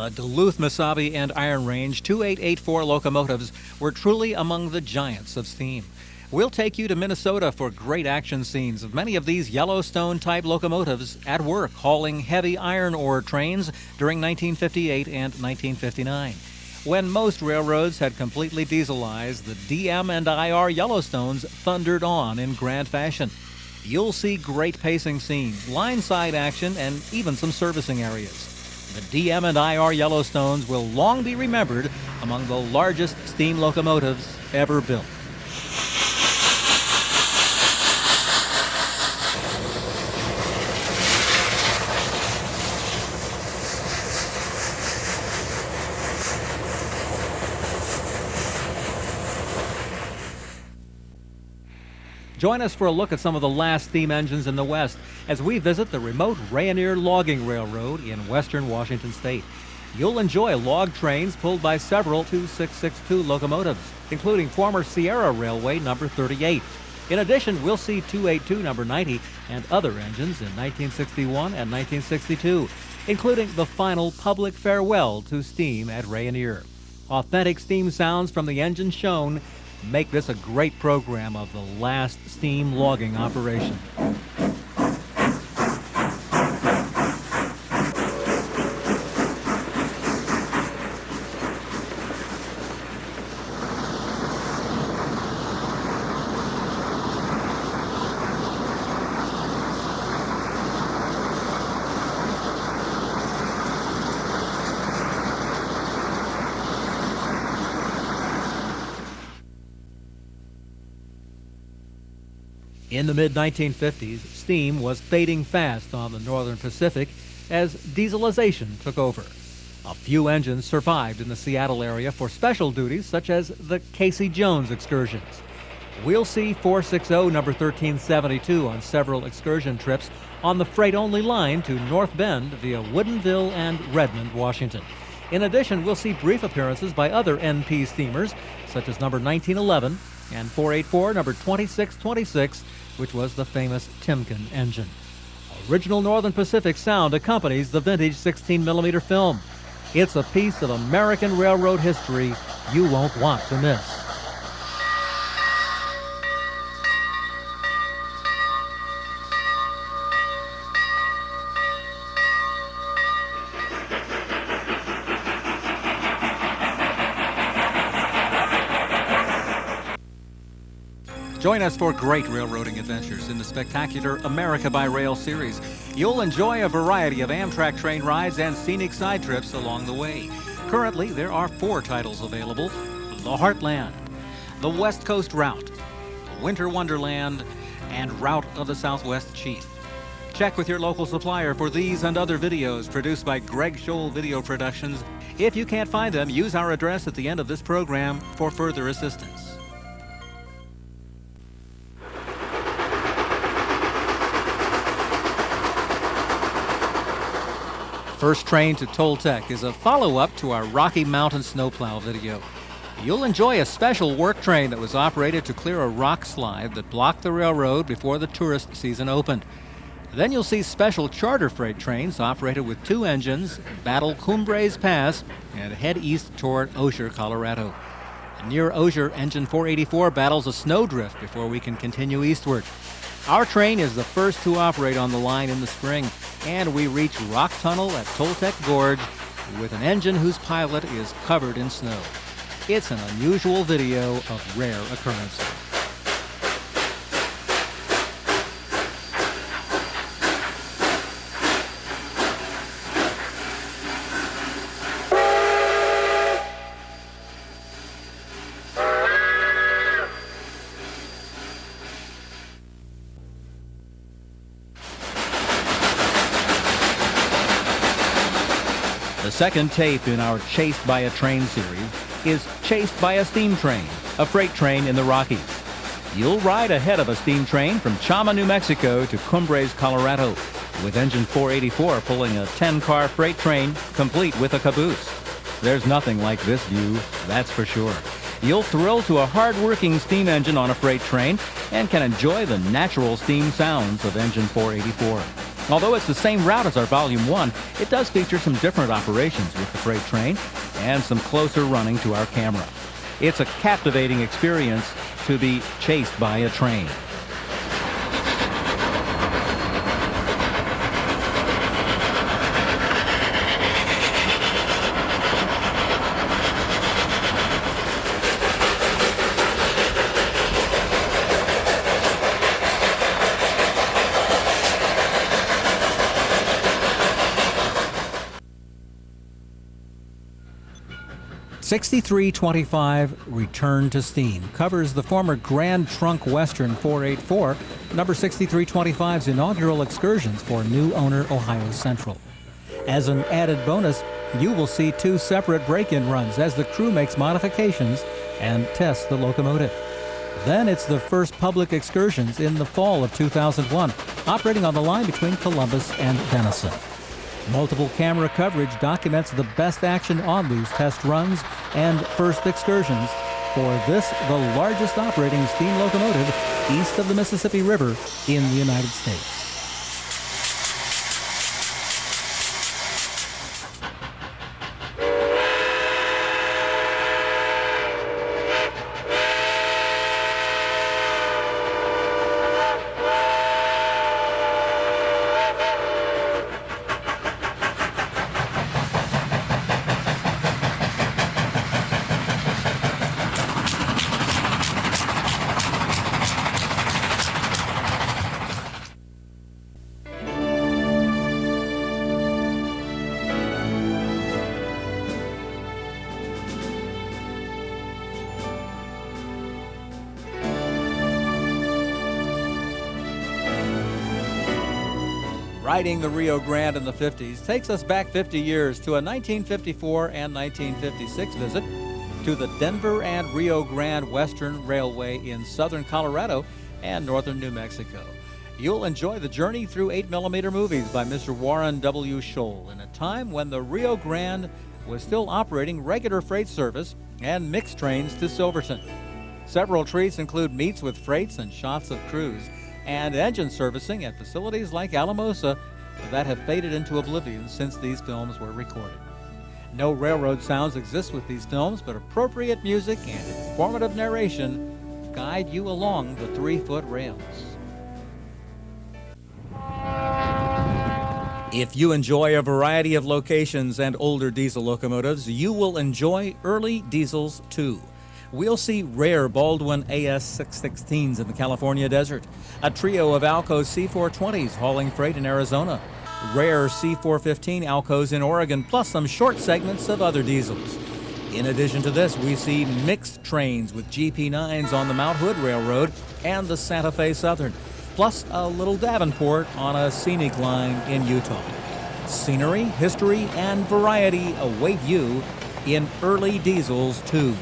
The Duluth, Mesabi, and Iron Range 2884 locomotives were truly among the giants of steam. We'll take you to Minnesota for great action scenes of many of these Yellowstone-type locomotives at work hauling heavy iron ore trains during 1958 and 1959. When most railroads had completely dieselized, the DM and IR Yellowstones thundered on in grand fashion. You'll see great pacing scenes, line-side action, and even some servicing areas. The DM and IR Yellowstones will long be remembered among the largest steam locomotives ever built. Join us for a look at some of the last steam engines in the West as we visit the remote Rayonier Logging Railroad in western Washington state. You'll enjoy log trains pulled by several 2662 locomotives, including former Sierra Railway number 38. In addition, we'll see 282 number 90 and other engines in 1961 and 1962, including the final public farewell to steam at Rayonier. Authentic steam sounds from the engine shown make this a great program of the last steam logging operation. In the mid-1950s, steam was fading fast on the Northern Pacific as dieselization took over. A few engines survived in the Seattle area for special duties such as the Casey Jones excursions. We'll see 460 number 1372 on several excursion trips on the freight-only line to North Bend via Woodinville and Redmond, Washington. In addition, we'll see brief appearances by other NP steamers such as number 1911 and 484 number 2626, which was the famous Timken engine. Original Northern Pacific sound accompanies the vintage 16mm film. It's a piece of American railroad history you won't want to miss. Join us for great railroading adventures in the spectacular America by Rail series. You'll enjoy a variety of Amtrak train rides and scenic side trips along the way. Currently, there are 4 titles available: The Heartland, The West Coast Route, Winter Wonderland, and Route of the Southwest Chief. Check with your local supplier for these and other videos produced by Greg Scholl Video Productions. If you can't find them, use our address at the end of this program for further assistance. First Train to Toltec is a follow-up to our Rocky Mountain snowplow video. You'll enjoy a special work train that was operated to clear a rock slide that blocked the railroad before the tourist season opened. Then you'll see special charter freight trains operated with 2 engines battle Cumbres Pass and head east toward Osher, Colorado. Near Osher, engine 484 battles a snowdrift before we can continue eastward. Our train is the first to operate on the line in the spring, and we reach Rock Tunnel at Toltec Gorge with an engine whose pilot is covered in snow. It's an unusual video of rare occurrence. The second tape in our Chased by a Train series is Chased by a Steam Train, a freight train in the Rockies. You'll ride ahead of a steam train from Chama, New Mexico to Cumbres, Colorado, with engine 484 pulling a 10-car freight train complete with a caboose. There's nothing like this view, that's for sure. You'll thrill to a hard-working steam engine on a freight train and can enjoy the natural steam sounds of engine 484. Although it's the same route as our Volume 1, it does feature some different operations with the freight train and some closer running to our camera. It's a captivating experience to be chased by a train. "6325 Return to Steam" covers the former Grand Trunk Western 484, number 6325's inaugural excursions for new owner Ohio Central. As an added bonus, you will see 2 separate break-in runs as the crew makes modifications and tests the locomotive. Then it's the first public excursions in the fall of 2001, operating on the line between Columbus and Denison. Multiple camera coverage documents the best action on these test runs and first excursions for this, the largest operating steam locomotive east of the Mississippi River in the United States. Riding the Rio Grande in the 50s takes us back 50 years to a 1954 and 1956 visit to the Denver and Rio Grande Western Railway in southern Colorado and northern New Mexico. You'll enjoy the journey through 8mm movies by Mr. Warren W. Scholl in a time when the Rio Grande was still operating regular freight service and mixed trains to Silverton. Several treats include meets with freights and shots of crews, and engine servicing at facilities like Alamosa that have faded into oblivion since these films were recorded. No railroad sounds exist with these films, but appropriate music and informative narration guide you along the 3-foot rails. If you enjoy a variety of locations and older diesel locomotives, you will enjoy early diesels too. We'll see rare Baldwin AS616s in the California desert, a trio of Alco C420s hauling freight in Arizona, rare C415 Alcos in Oregon, plus some short segments of other diesels. In addition to this, we see mixed trains with GP9s on the Mount Hood Railroad and the Santa Fe Southern, plus a little Davenport on a scenic line in Utah. Scenery, history, and variety await you in early diesels too.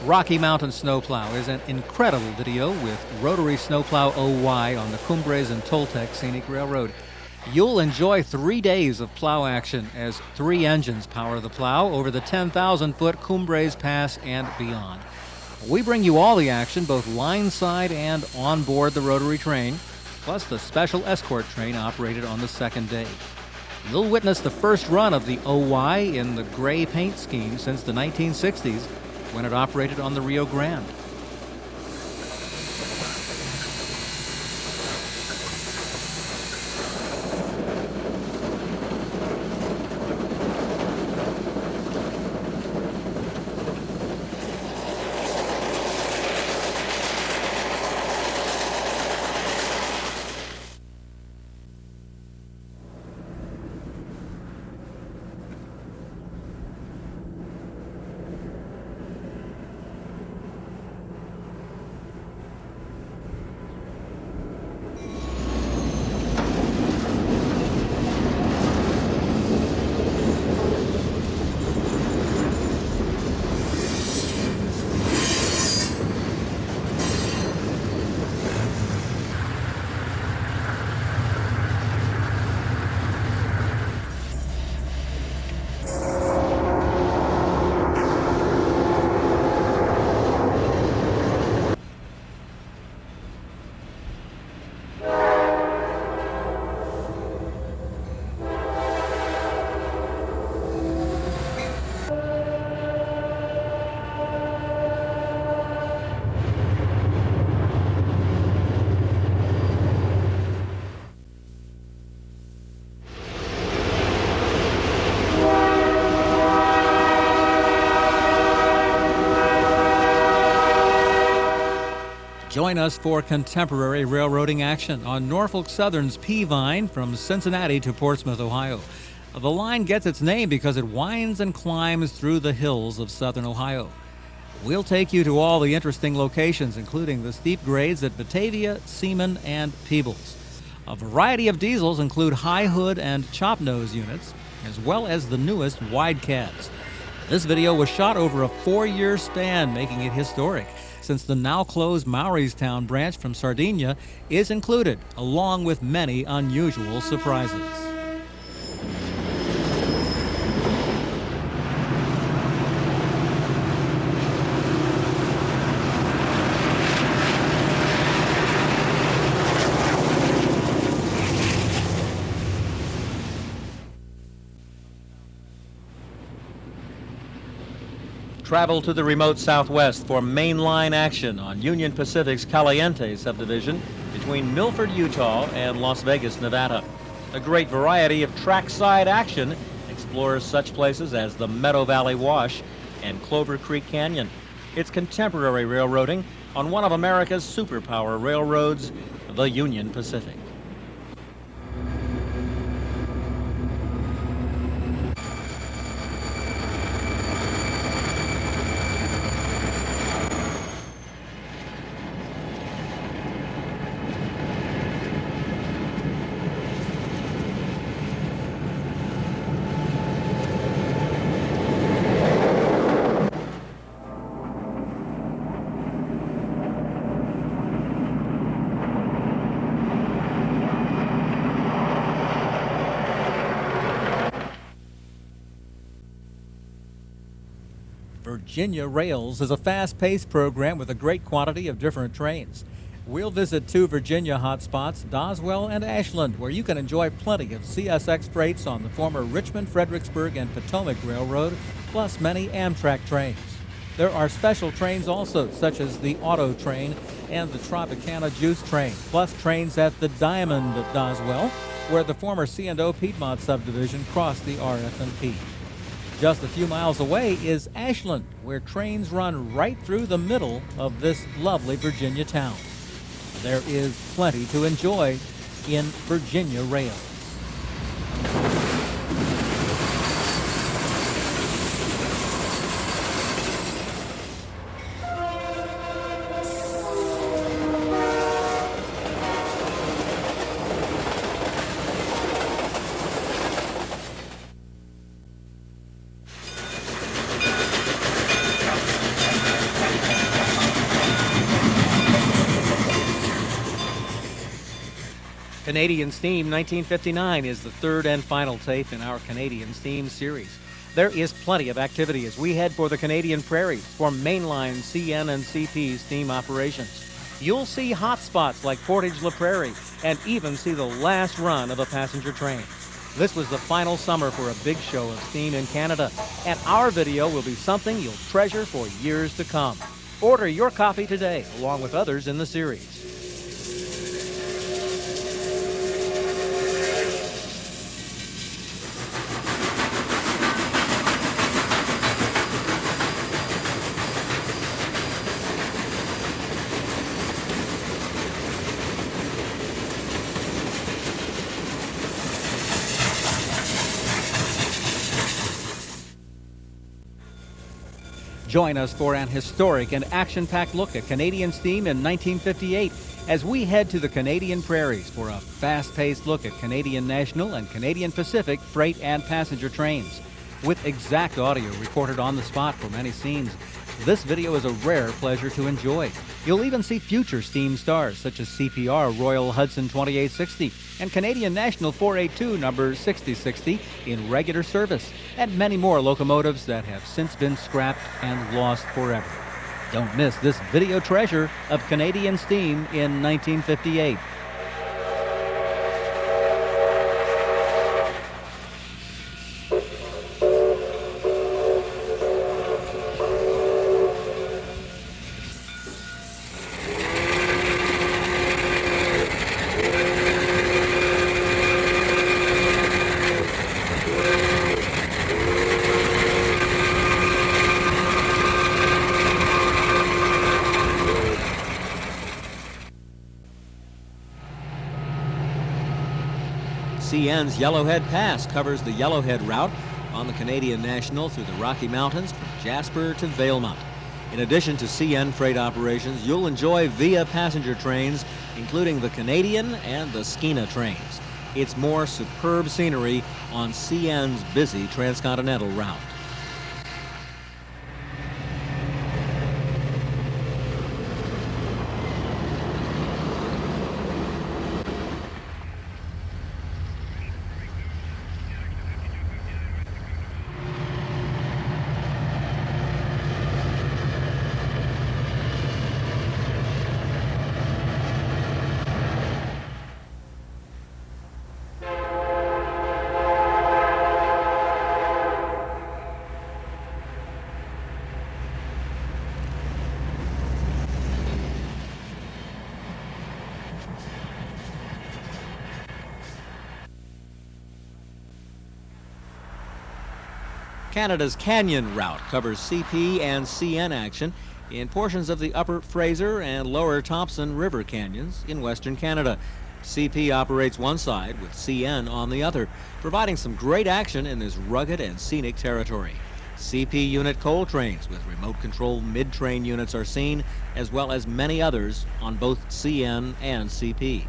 Rocky Mountain Snowplow is an incredible video with rotary snowplow OY on the Cumbres and Toltec Scenic Railroad. You'll enjoy 3 days of plow action as 3 engines power the plow over the 10,000-foot Cumbres Pass and beyond. We bring you all the action, both line side and on board the rotary train, plus the special escort train operated on the second day. You'll witness the first run of the OY in the gray paint scheme since the 1960s, when it operated on the Rio Grande. Join us for contemporary railroading action on Norfolk Southern's Peavine from Cincinnati to Portsmouth, Ohio. The line gets its name because it winds and climbs through the hills of southern Ohio. We'll take you to all the interesting locations, including the steep grades at Batavia, Seaman, and Peebles. A variety of diesels include high hood and chop nose units, as well as the newest wide cabs. This video was shot over a 4-year span, making it historic, since the now-closed Mauriestown branch from Sardinia is included, along with many unusual surprises. Travel to the remote southwest for mainline action on Union Pacific's Caliente subdivision between Milford, Utah and Las Vegas, Nevada. A great variety of trackside action explores such places as the Meadow Valley Wash and Clover Creek Canyon. It's contemporary railroading on one of America's superpower railroads, the Union Pacific. Virginia Rails is a fast-paced program with a great quantity of different trains. We'll visit 2 Virginia hotspots, Doswell and Ashland, where you can enjoy plenty of CSX freights on the former Richmond, Fredericksburg, and Potomac Railroad, plus many Amtrak trains. There are special trains also, such as the Auto Train and the Tropicana Juice Train, plus trains at the Diamond at Doswell, where the former C&O Piedmont subdivision crossed the RF&P. Just a few miles away is Ashland, where trains run right through the middle of this lovely Virginia town. There is plenty to enjoy in Virginia Rails. Canadian Steam 1959 is the third and final tape in our Canadian Steam series. There is plenty of activity as we head for the Canadian prairies for mainline CN and CP steam operations. You'll see hot spots like Portage La Prairie and even see the last run of a passenger train. This was the final summer for a big show of steam in Canada, and our video will be something you'll treasure for years to come. Order your copy today, along with others in the series. Join us for an historic and action-packed look at Canadian Steam in 1958 as we head to the Canadian prairies for a fast-paced look at Canadian National and Canadian Pacific freight and passenger trains. With exact audio recorded on the spot for many scenes, this video is a rare pleasure to enjoy. You'll even see future steam stars such as CPR Royal Hudson 2860 and Canadian National 482 number 6060 in regular service, and many more locomotives that have since been scrapped and lost forever. Don't miss this video treasure of Canadian Steam in 1958. CN's Yellowhead Pass covers the Yellowhead route on the Canadian National through the Rocky Mountains from Jasper to Valemount. In addition to CN freight operations, you'll enjoy VIA passenger trains, including the Canadian and the Skeena trains. It's more superb scenery on CN's busy transcontinental route. Canada's Canyon route covers CP and CN action in portions of the Upper Fraser and Lower Thompson River canyons in Western Canada. CP operates one side with CN on the other, providing some great action in this rugged and scenic territory. CP unit coal trains with remote control mid-train units are seen, as well as many others on both CN and CP.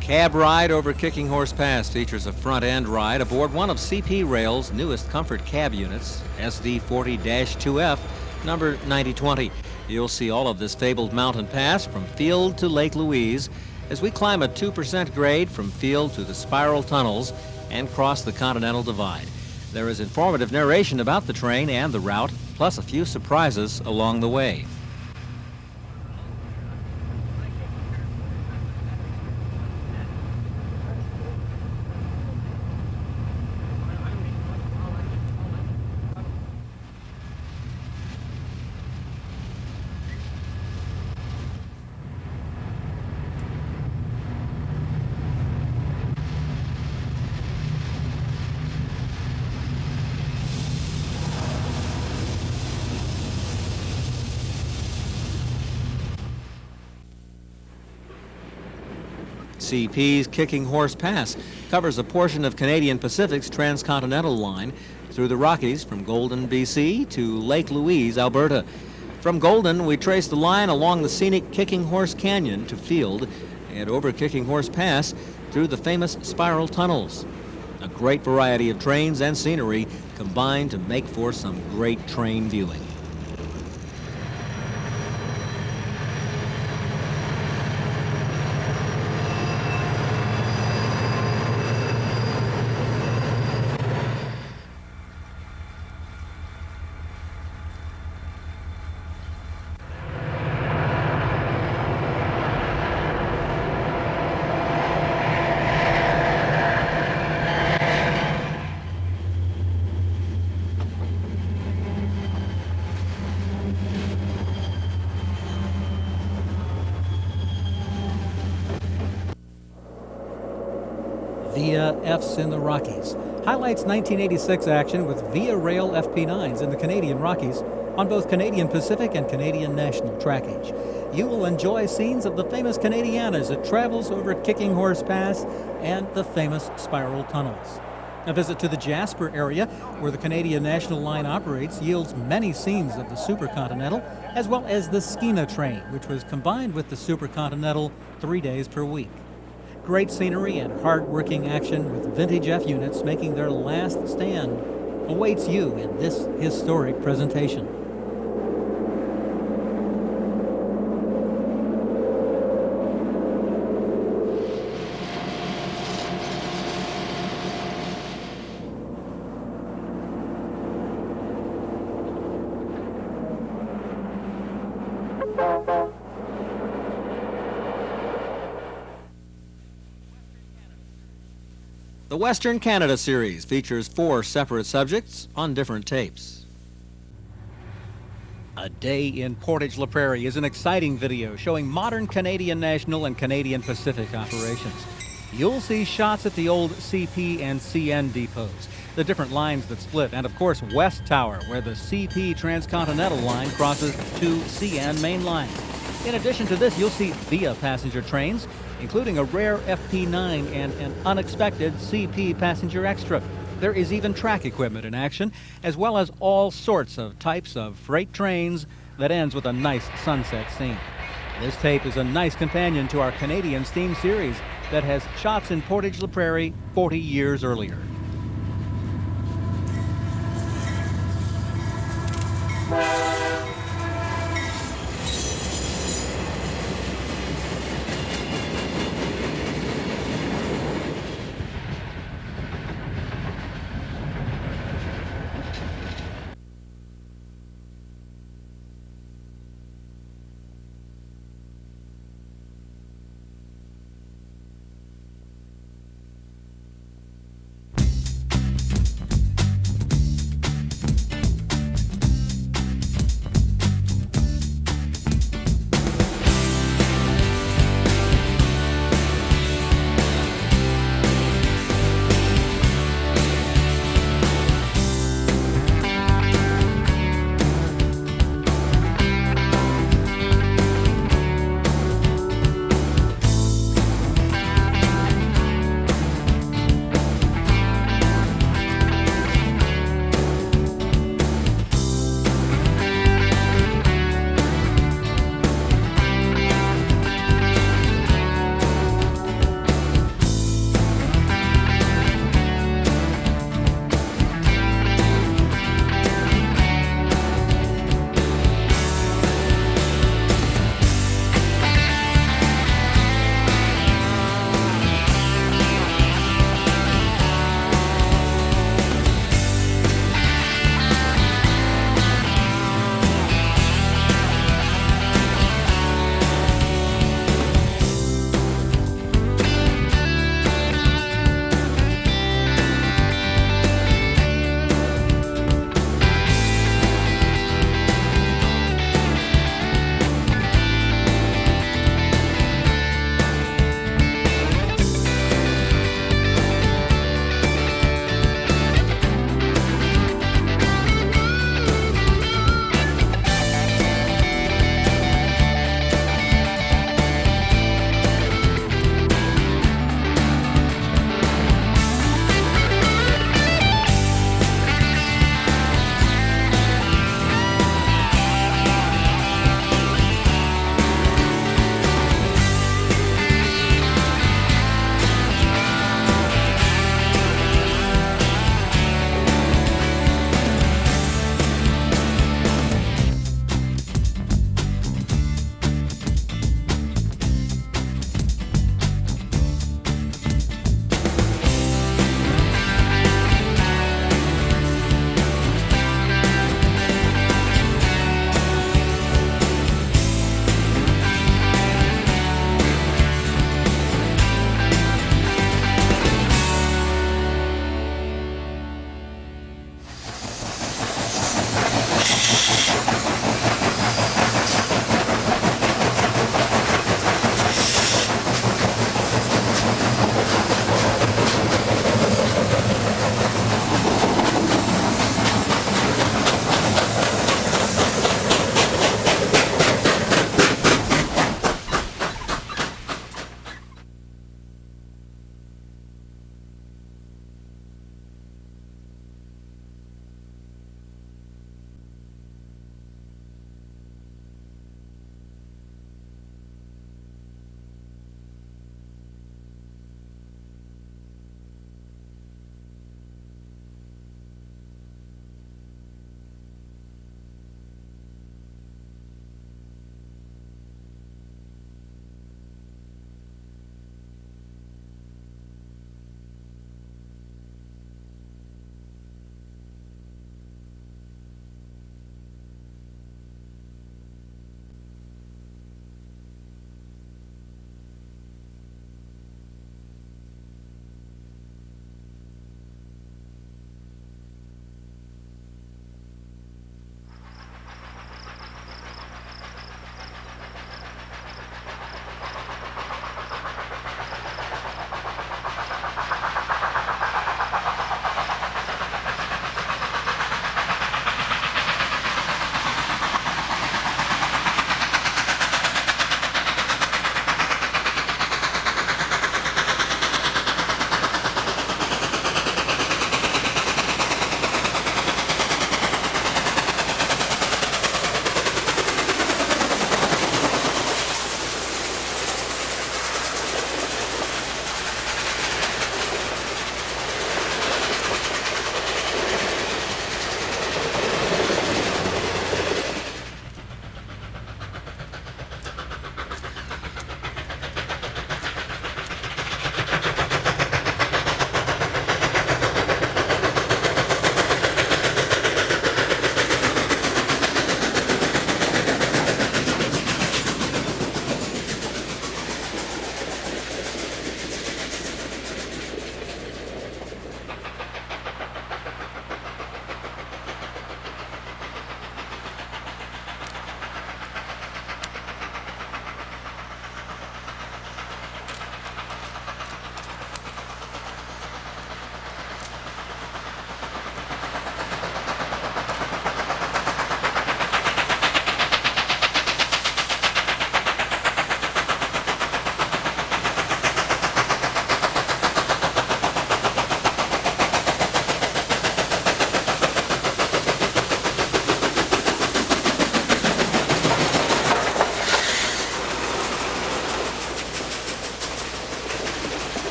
Cab ride over Kicking Horse Pass features a front-end ride aboard one of CP Rail's newest comfort cab units, SD40-2F, number 9020. You'll see all of this fabled mountain pass from Field to Lake Louise as we climb a 2% grade from Field to the spiral tunnels and cross the Continental Divide. There is informative narration about the train and the route, plus a few surprises along the way. CP's Kicking Horse Pass covers a portion of Canadian Pacific's transcontinental line through the Rockies from Golden, BC to Lake Louise, Alberta. From Golden, we trace the line along the scenic Kicking Horse Canyon to Field and over Kicking Horse Pass through the famous spiral tunnels. A great variety of trains and scenery combine to make for some great train viewing. VIA Fs in the Rockies highlights 1986 action with VIA Rail FP9s in the Canadian Rockies on both Canadian Pacific and Canadian National trackage. You will enjoy scenes of the famous Canadian as it travels over Kicking Horse Pass and the famous spiral tunnels. A visit to the Jasper area, where the Canadian National Line operates, yields many scenes of the Supercontinental, as well as the Skeena train, which was combined with the Supercontinental 3 days per week. Great scenery and hard-working action with vintage F units making their last stand awaits you in this historic presentation. The Western Canada series features 4 separate subjects on different tapes. A Day in Portage La Prairie is an exciting video showing modern Canadian National and Canadian Pacific operations. You'll see shots at the old CP and CN depots, the different lines that split, and of course West Tower, where the CP Transcontinental line crosses 2 CN main lines. In addition to this, you'll see VIA passenger trains, including a rare FP9 and an unexpected CP passenger extra. There is even track equipment in action, as well as all sorts of types of freight trains that ends with a nice sunset scene. This tape is a nice companion to our Canadian theme series that has shots in Portage La Prairie 40 years earlier.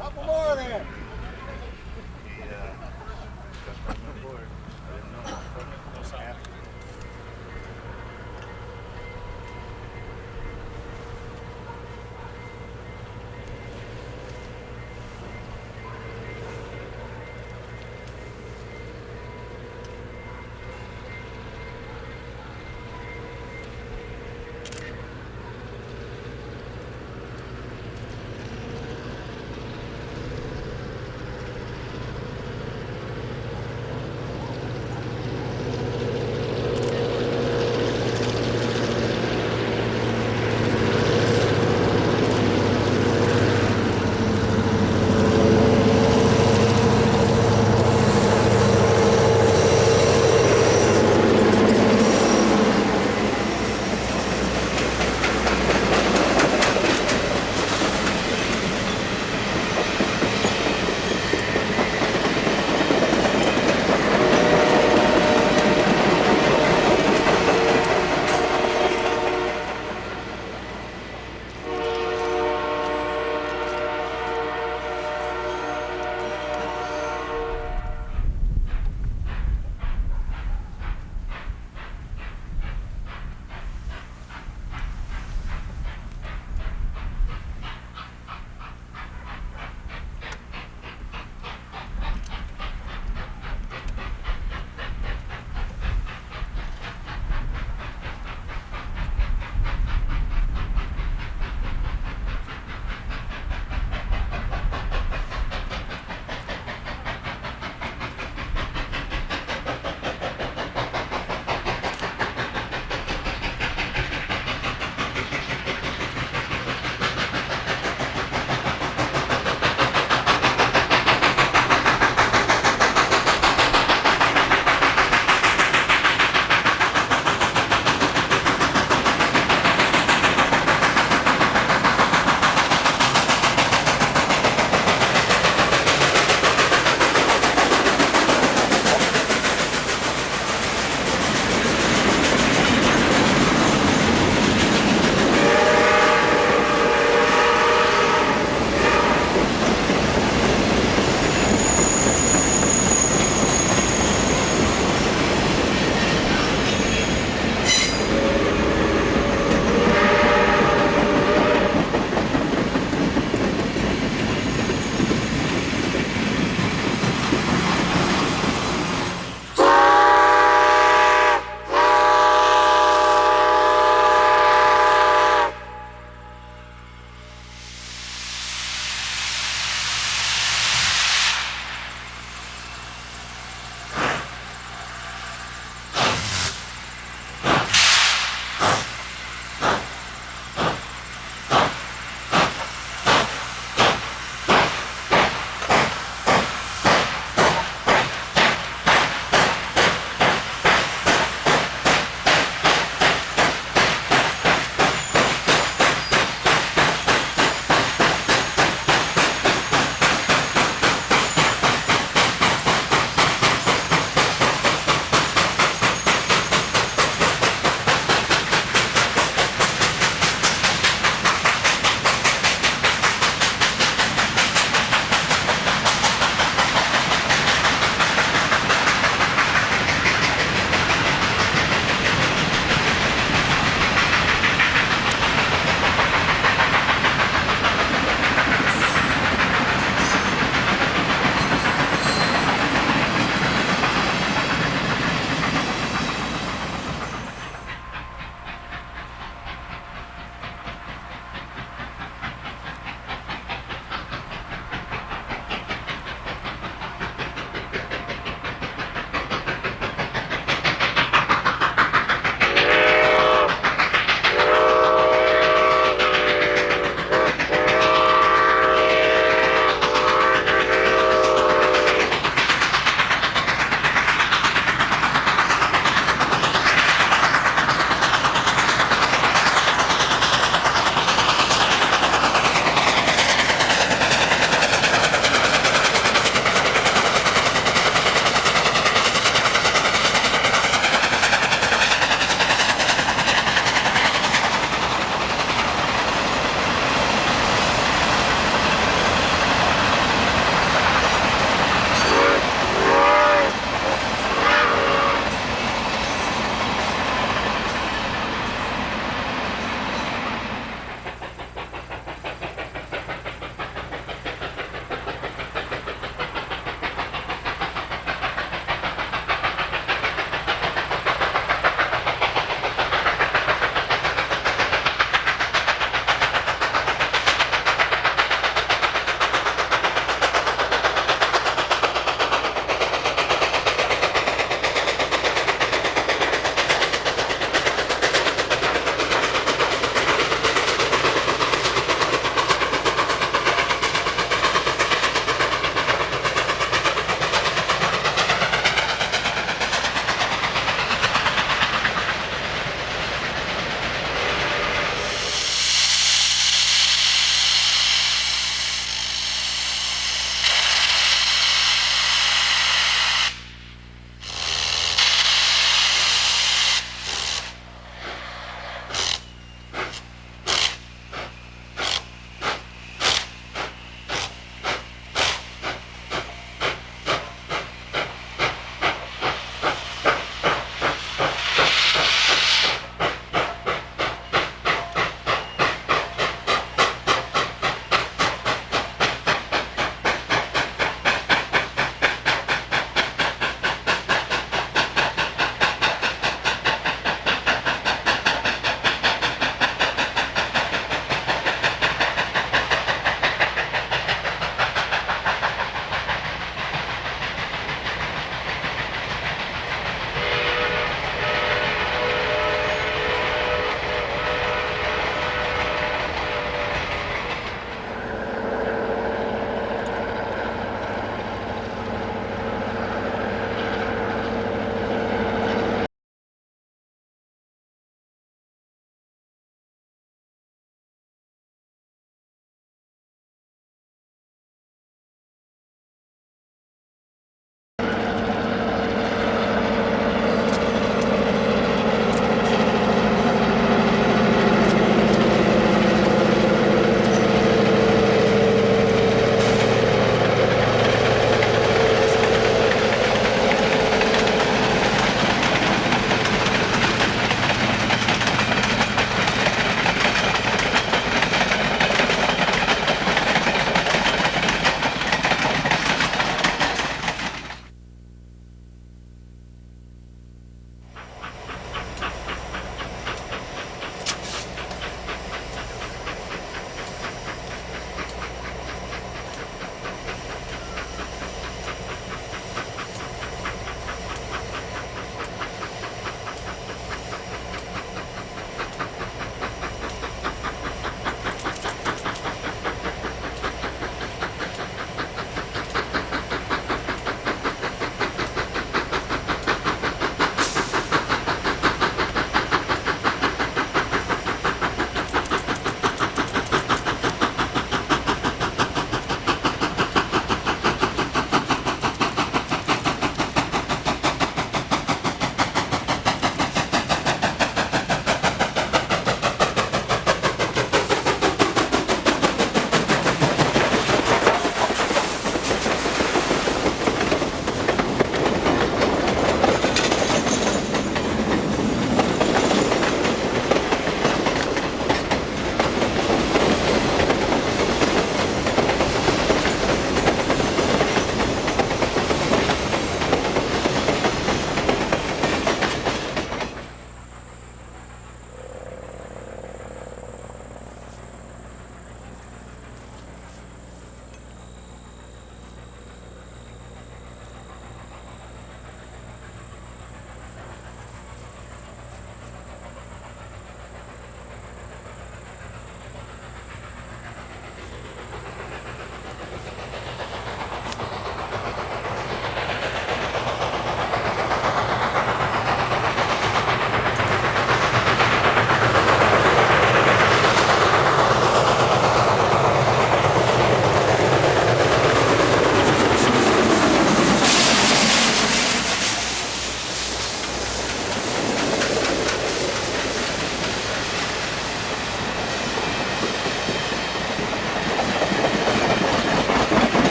Couple more there.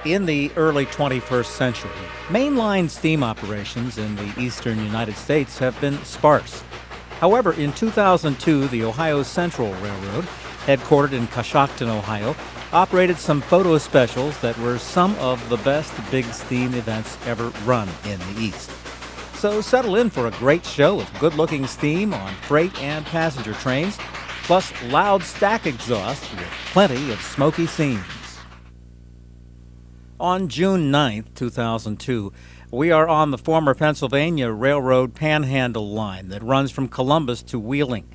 In the early 21st century, mainline steam operations in the eastern United States have been sparse. However, in 2002, the Ohio Central Railroad, headquartered in Coshocton, Ohio, operated some photo specials that were some of the best big steam events ever run in the East. So settle in for a great show of good-looking steam on freight and passenger trains, plus loud stack exhaust with plenty of smoky scenes. On June 9, 2002, we are on the former Pennsylvania Railroad Panhandle line that runs from Columbus to Wheeling.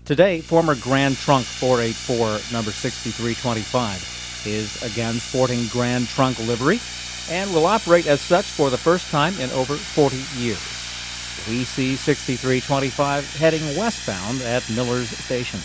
Today, former Grand Trunk 484, number 6325, is again sporting Grand Trunk livery and will operate as such for the first time in over 40 years. We see 6325 heading westbound at Miller's Station.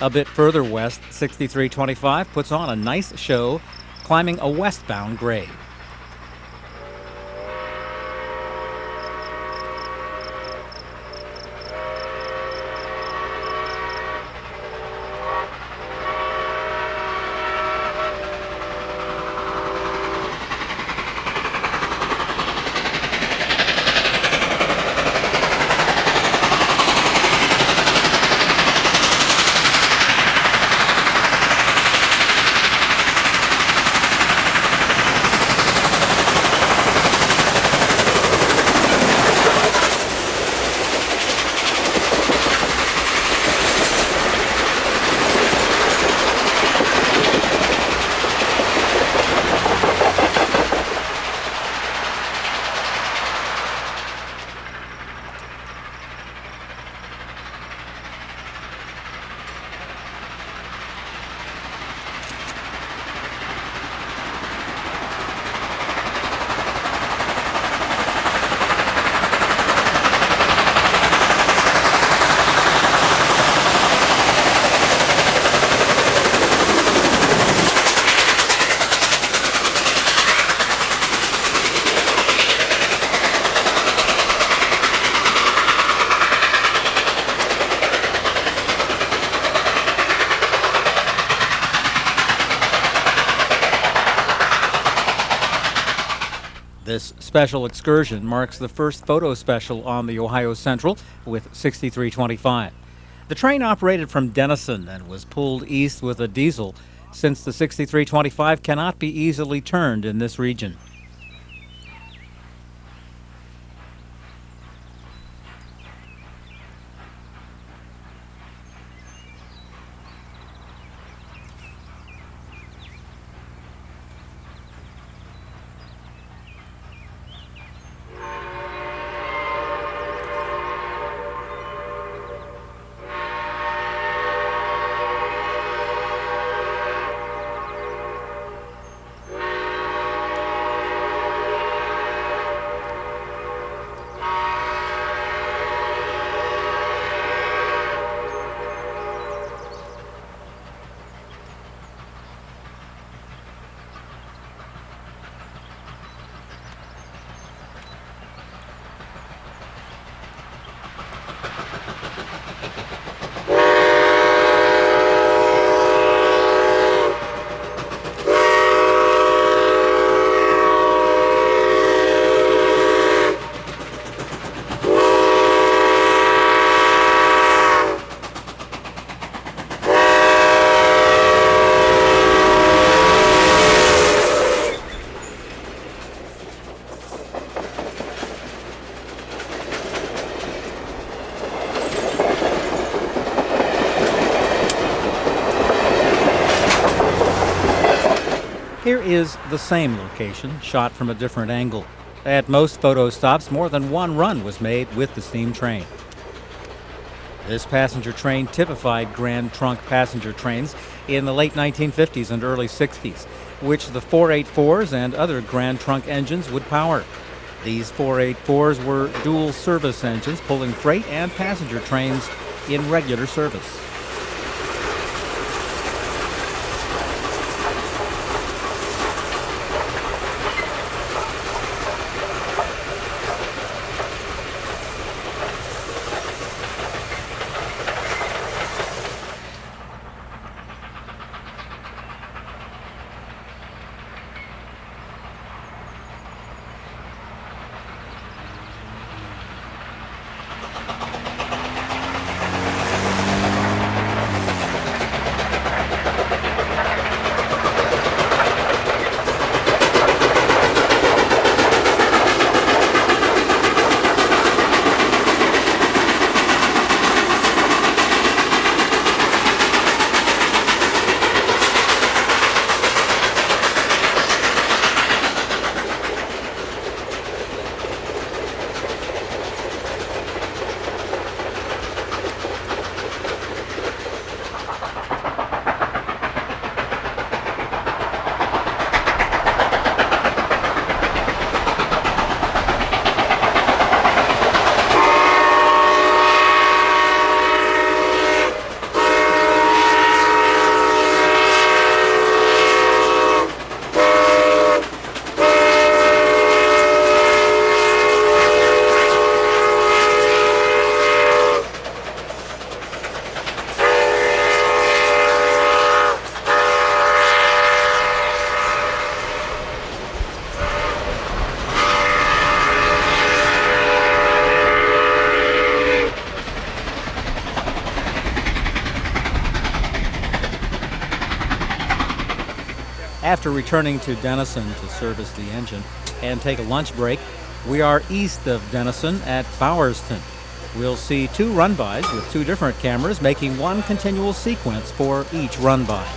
A bit further west, 6325 puts on a nice show climbing a westbound grade. This special excursion marks the first photo special on the Ohio Central with 6325. The train operated from Denison and was pulled east with a diesel, since the 6325 cannot be easily turned in this region. Here is the same location, shot from a different angle. At most photo stops, more than one run was made with the steam train. This passenger train typified Grand Trunk passenger trains in the late 1950s and early 60s, which the 484s and other Grand Trunk engines would power. These 484s were dual service engines pulling freight and passenger trains in regular service. After returning to Denison to service the engine and take a lunch break, we are east of Denison at Bowerston. We'll see two run-bys with two different cameras making one continual sequence for each run-by.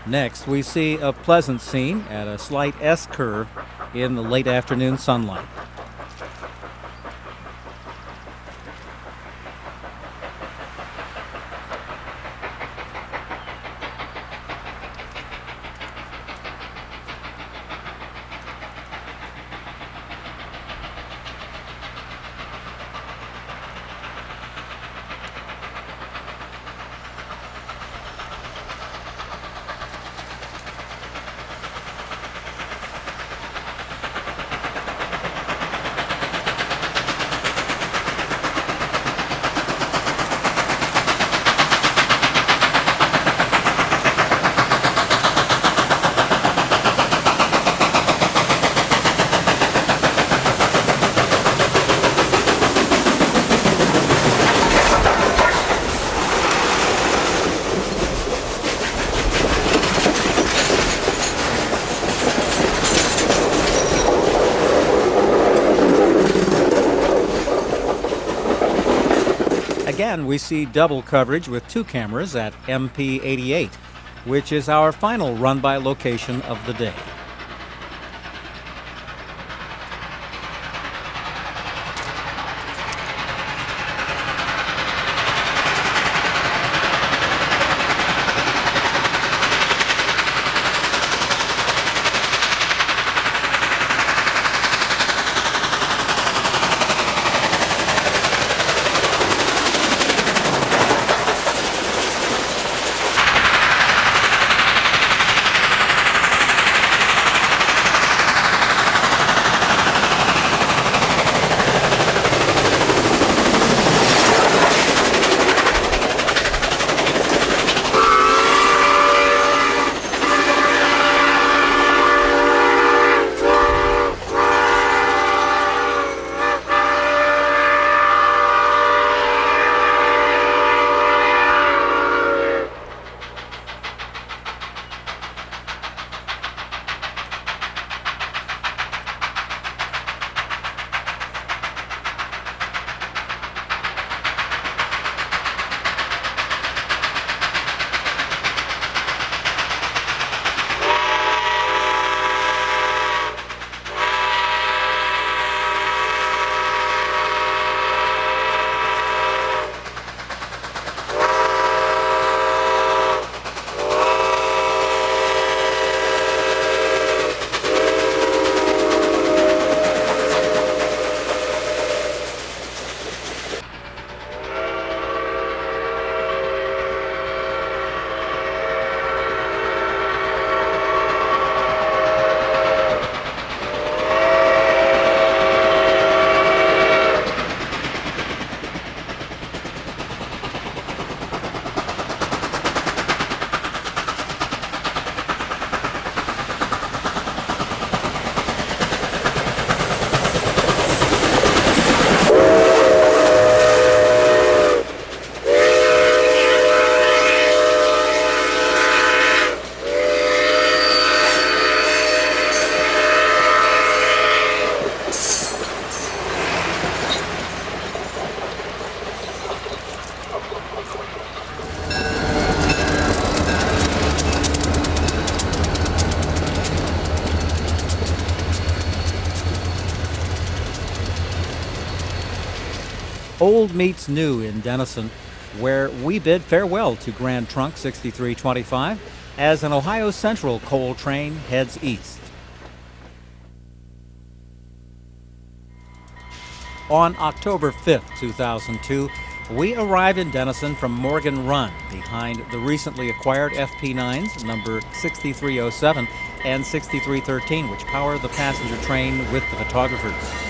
Next, we see a pleasant scene at a slight S-curve in the late afternoon sunlight. Again, we see double coverage with two cameras at MP 88, which is our final run-by location of the day. Old meets new in Denison, where we bid farewell to Grand Trunk 6325 as an Ohio Central coal train heads east. On October 5th, 2002, we arrived in Denison from Morgan Run behind the recently acquired FP9s number 6307 and 6313, which power the passenger train with the photographers.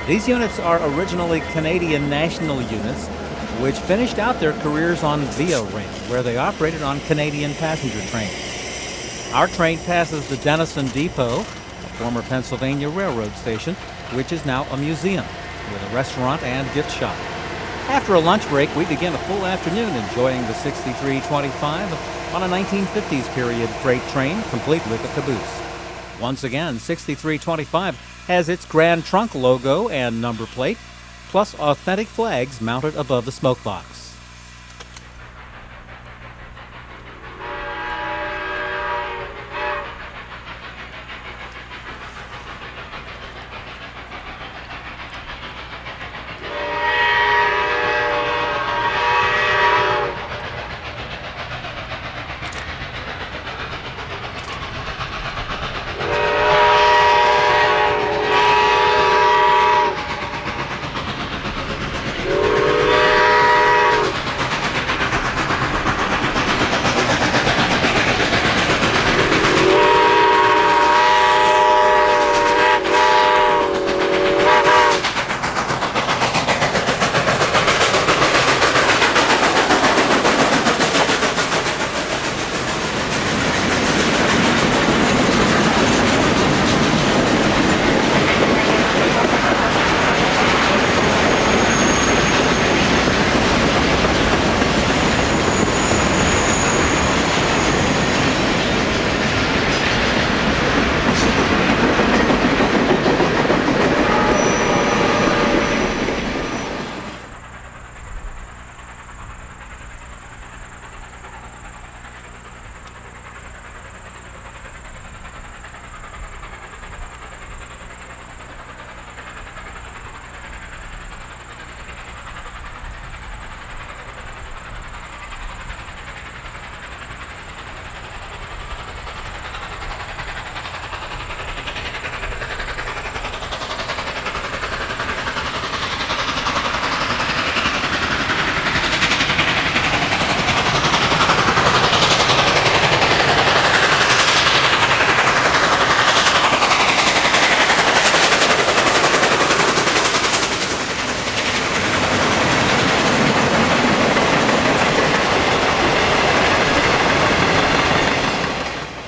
These units are originally Canadian National units, which finished out their careers on Via Rail, where they operated on Canadian passenger trains. Our train passes the Denison Depot, a former Pennsylvania Railroad station, which is now a museum with a restaurant and gift shop. After a lunch break, we begin a full afternoon enjoying the 6325 on a 1950s period freight train, complete with a caboose. Once again, 6325 has its Grand Trunk logo and number plate, plus authentic flags mounted above the smoke box.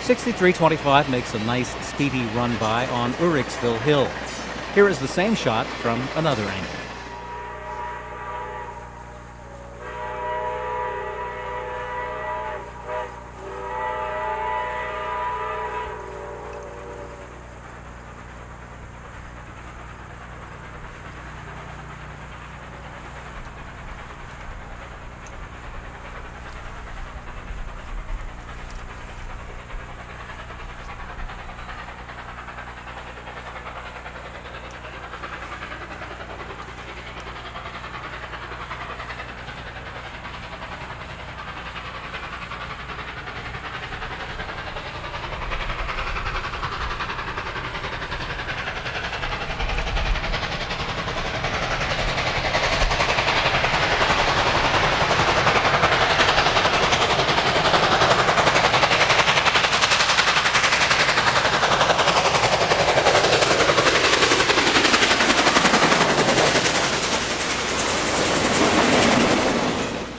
6325 makes a nice, speedy run-by on Uriksville Hill. Here is the same shot from another angle.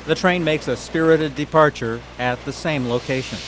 The train makes a spirited departure at the same location.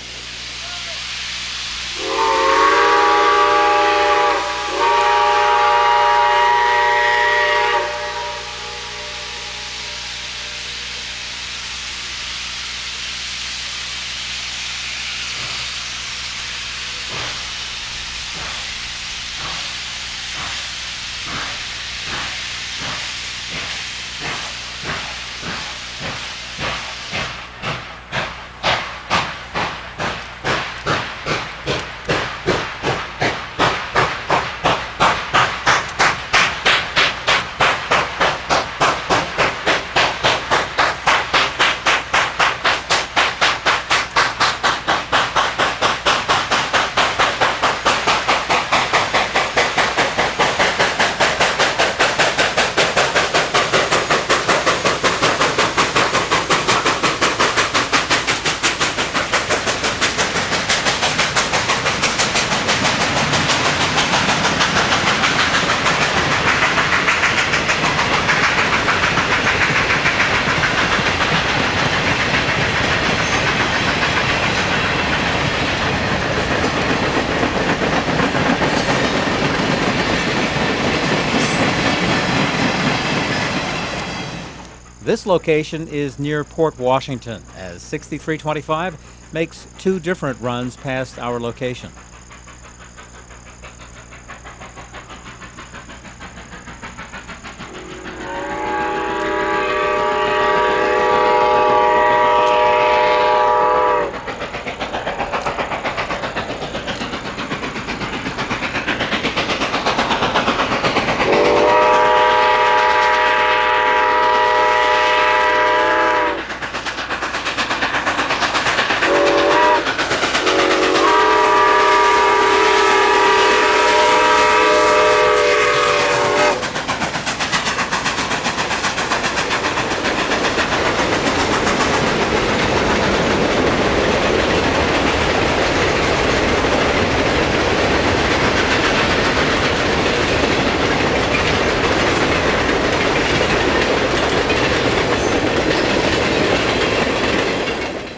This location is near Port Washington, as 6325 makes two different runs past our location.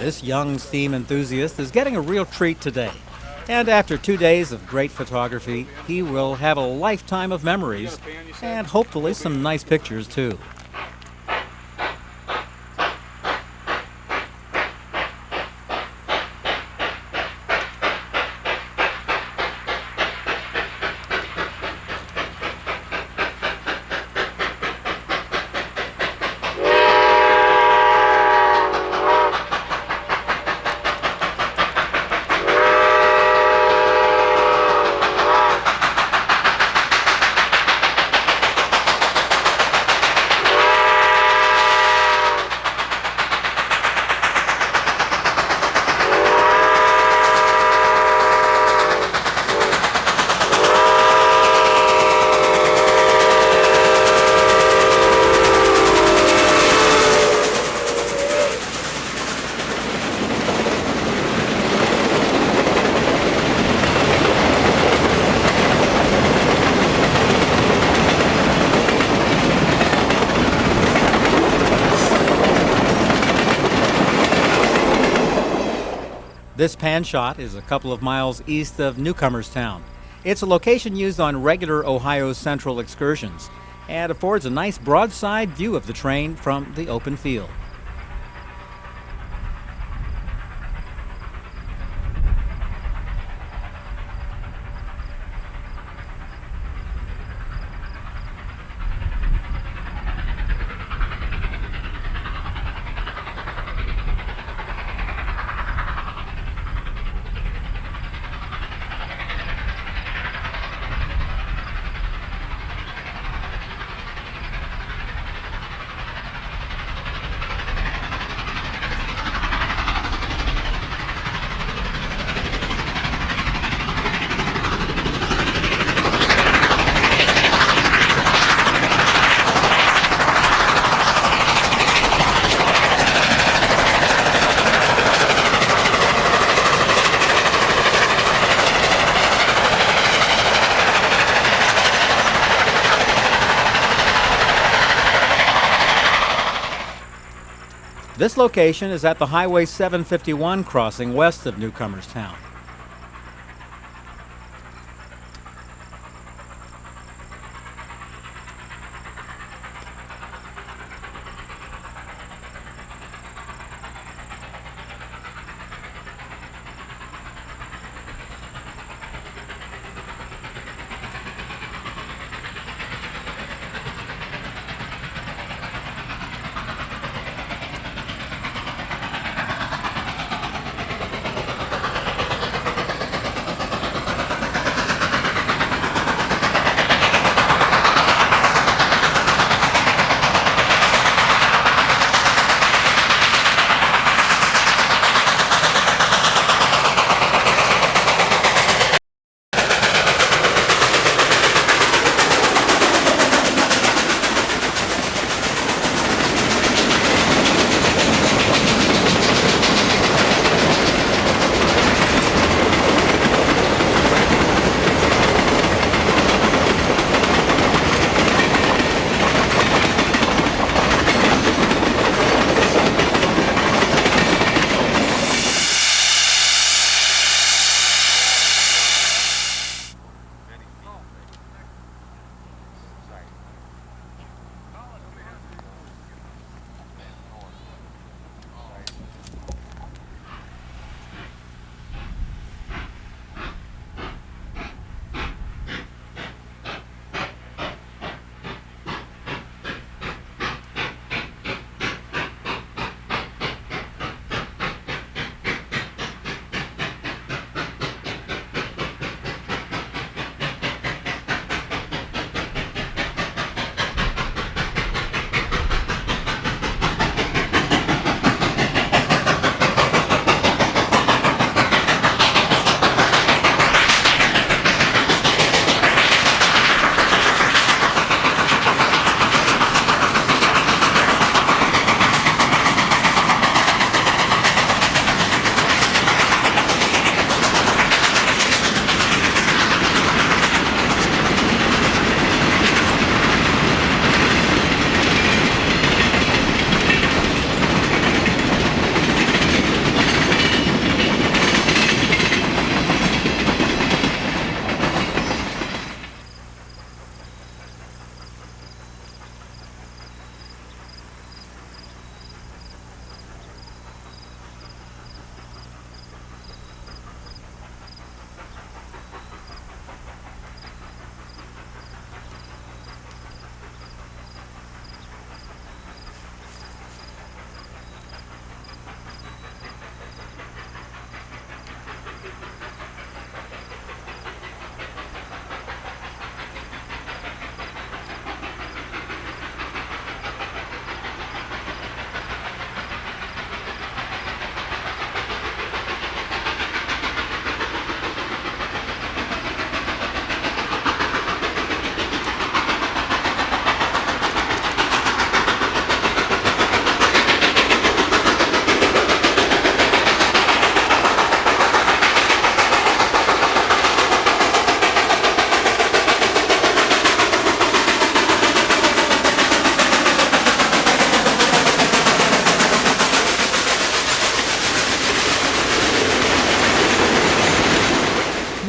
This young steam enthusiast is getting a real treat today. And after 2 days of great photography, he will have a lifetime of memories and hopefully some nice pictures too. This pan shot is a couple of miles east of Newcomerstown. It's a location used on regular Ohio Central excursions and affords a nice broadside view of the train from the open field. This location is at the Highway 751 crossing west of Newcomerstown.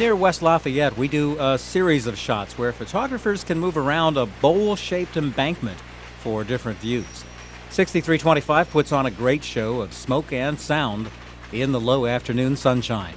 near West Lafayette, we do a series of shots where photographers can move around a bowl-shaped embankment for different views. 6325 puts on a great show of smoke and sound in the low afternoon sunshine.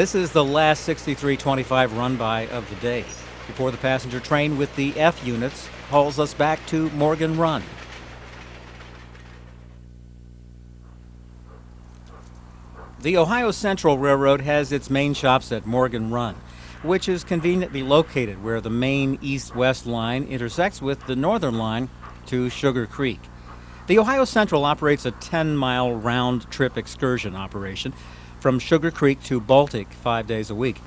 This is the last 6325 run-by of the day before the passenger train with the F units hauls us back to Morgan Run. The Ohio Central Railroad has its main shops at Morgan Run, which is conveniently located where the main east-west line intersects with the northern line to Sugar Creek. The Ohio Central operates a 10-mile round-trip excursion operation from Sugar Creek to Baltic 5 days a week.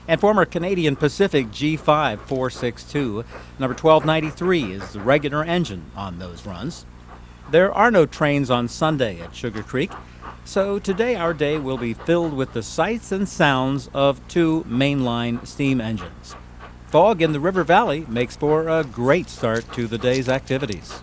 And former Canadian Pacific G5 462, number 1293, is the regular engine on those runs. There are no trains on Sunday at Sugar Creek. So today our day will be filled with the sights and sounds of two mainline steam engines. Fog in the river valley makes for a great start to the day's activities.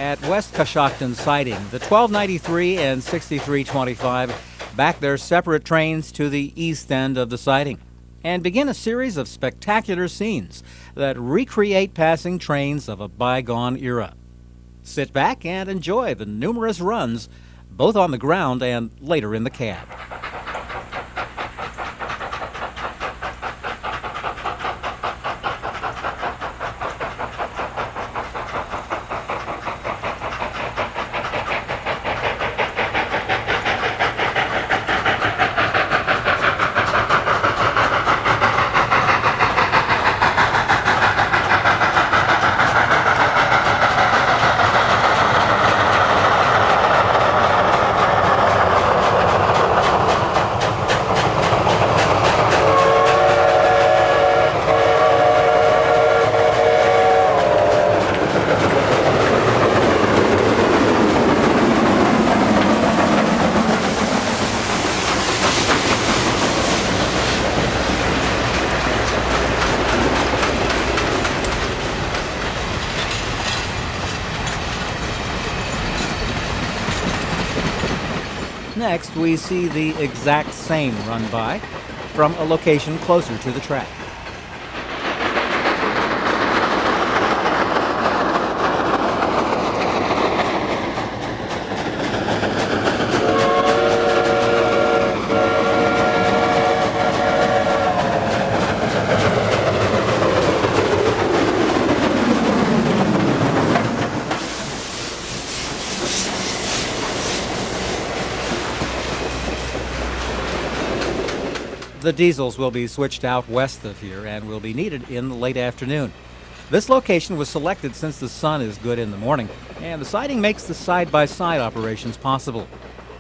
At West Coshocton Siding, the 1293 and 6325 back their separate trains to the east end of the siding and begin a series of spectacular scenes that recreate passing trains of a bygone era. Sit back and enjoy the numerous runs, both on the ground and later in the cab. Next, we see the exact same run-by from a location closer to the track. The diesels will be switched out west of here and will be needed in the late afternoon. This location was selected since the sun is good in the morning, and the siding makes the side-by-side operations possible.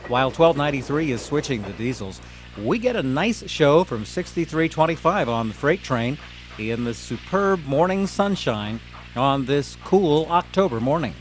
While 1293 is switching the diesels, we get a nice show from 6325 on the freight train in the superb morning sunshine on this cool October morning.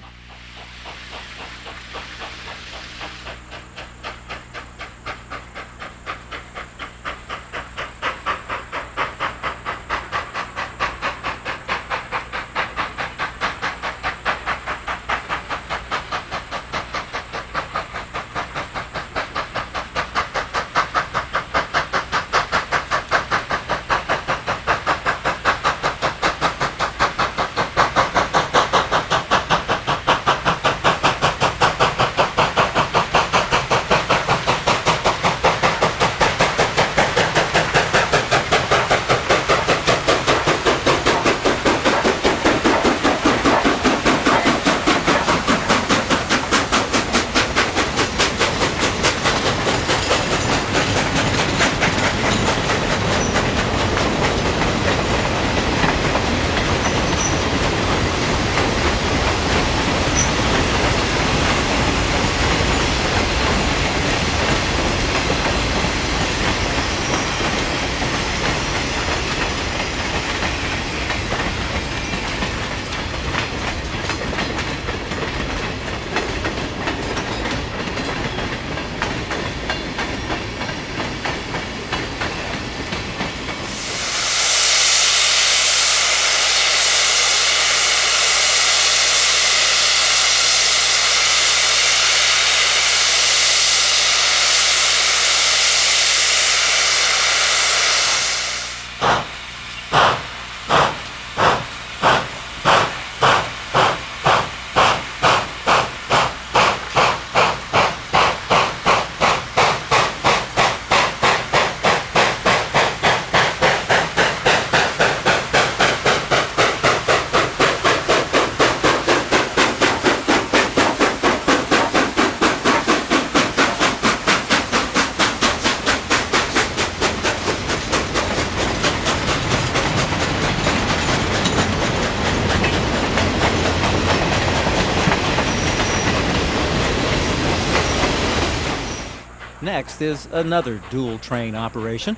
Next is another dual train operation,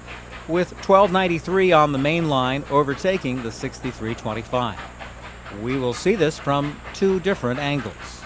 with 1293 on the main line overtaking the 6325. We will see this from two different angles.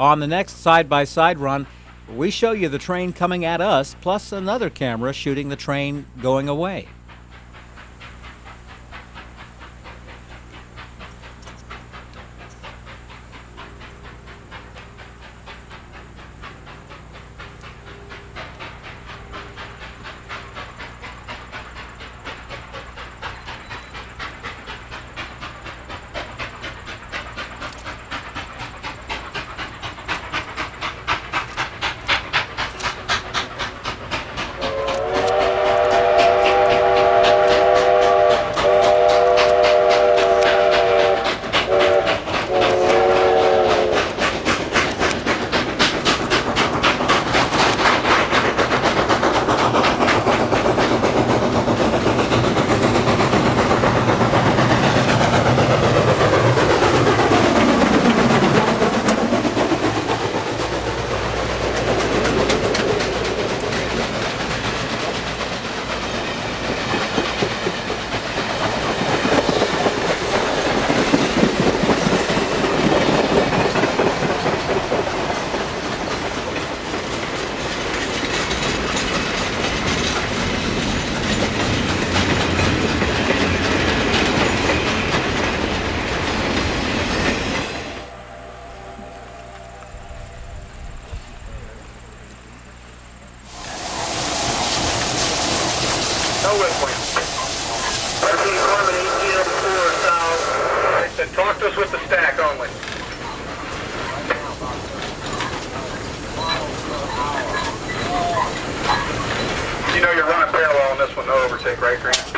On the next side-by-side run, we show you the train coming at us, plus another camera shooting the train going away. No whistling. I said, talk to us with the stack only. You know you're running parallel on this one, no overtake, right, Grant? Yeah,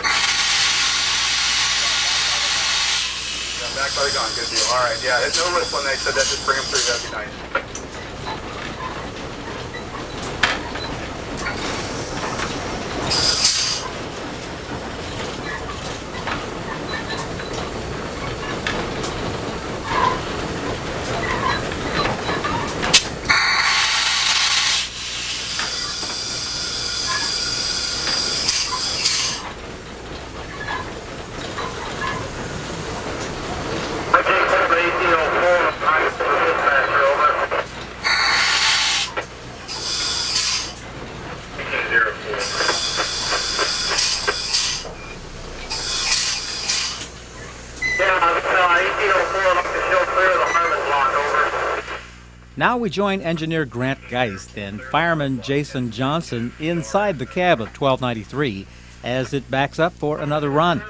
back by the gun, good deal. All right, yeah, no whistling. They said that, just bring them through, that'd be nice. Now we join engineer Grant Geist and fireman Jason Johnson inside the cab of 1293 as it backs up for another run.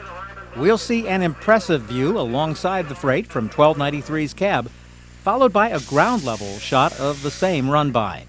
We'll see an impressive view alongside the freight from 1293's cab, followed by a ground level shot of the same run by.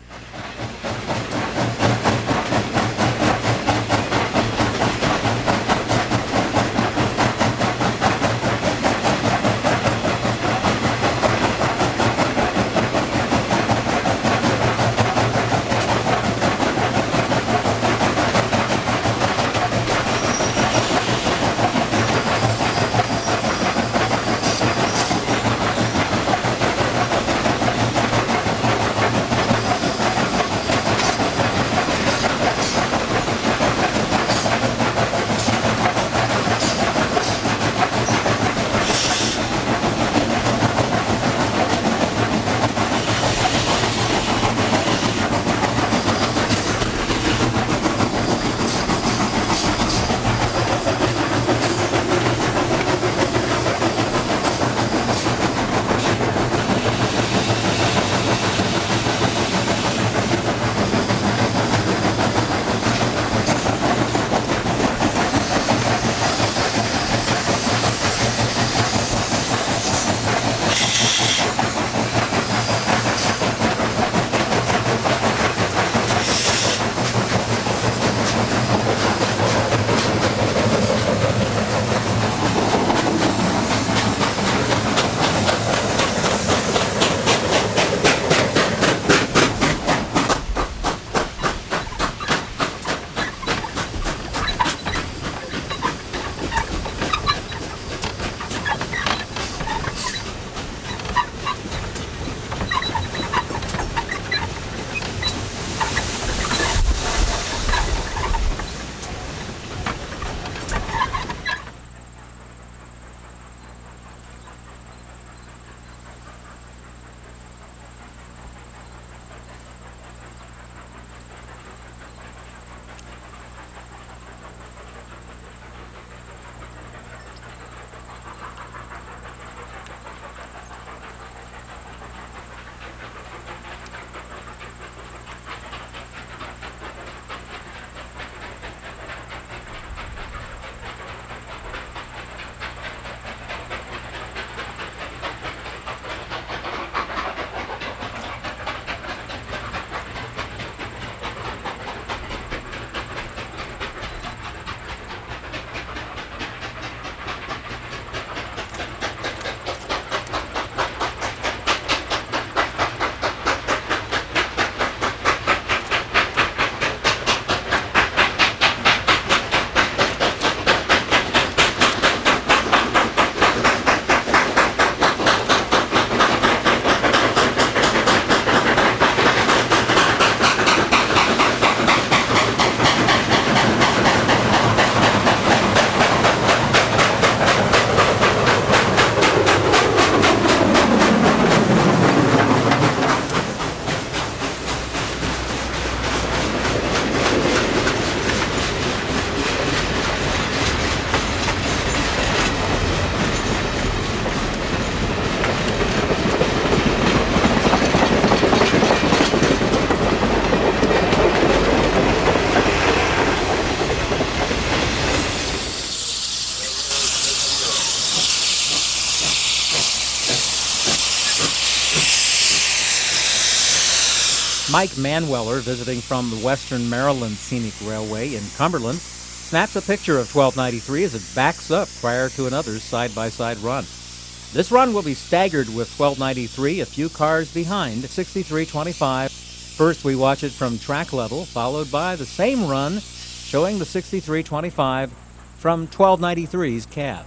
Mike Manweller, visiting from the Western Maryland Scenic Railway in Cumberland, snaps a picture of 1293 as it backs up prior to another side-by-side run. This run will be staggered with 1293 a few cars behind 6325. First, we watch it from track level, followed by the same run showing the 6325 from 1293's cab.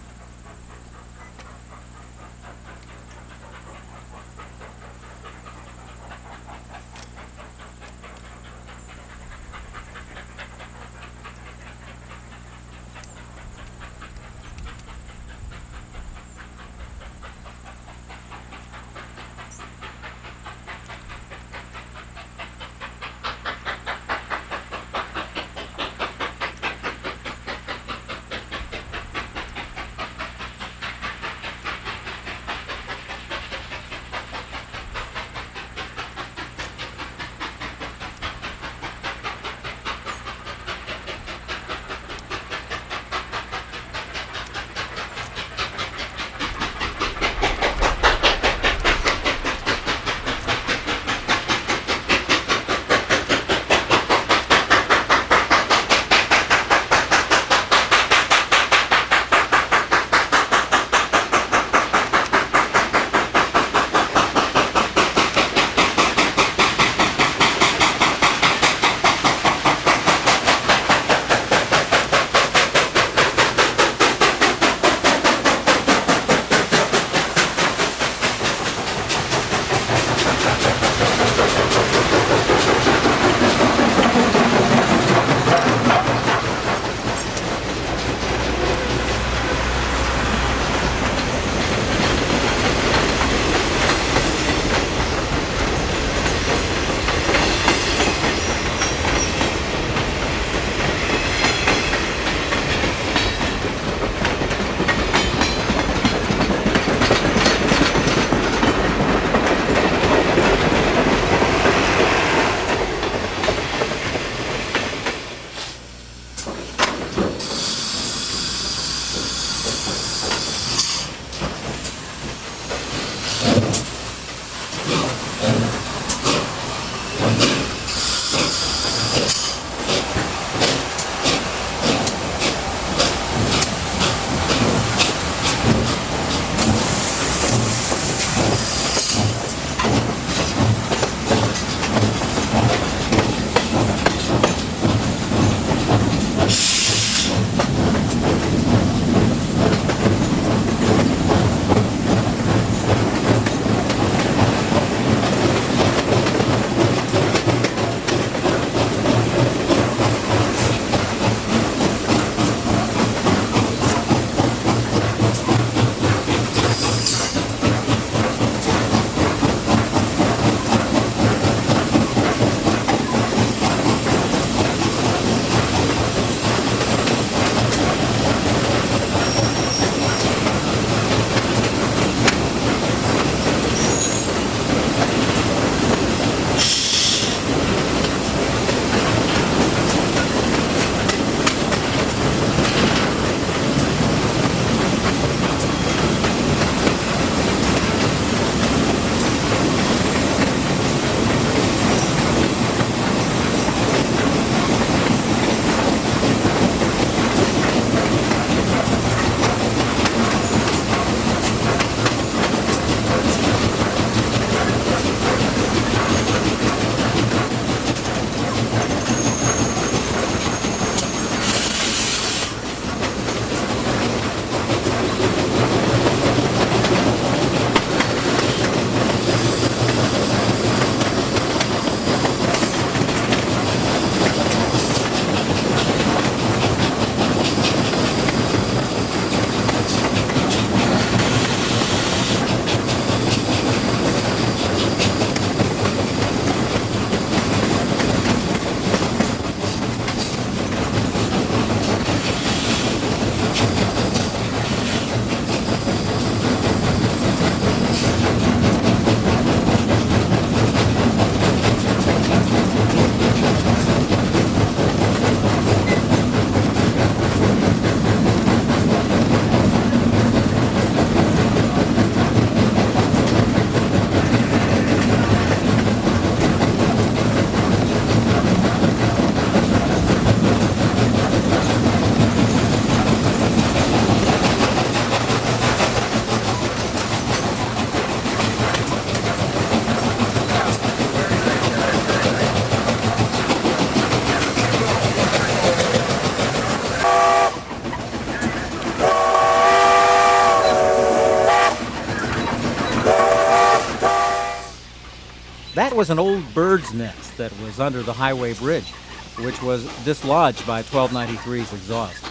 That was an old bird's nest that was under the highway bridge, which was dislodged by 1293's exhaust.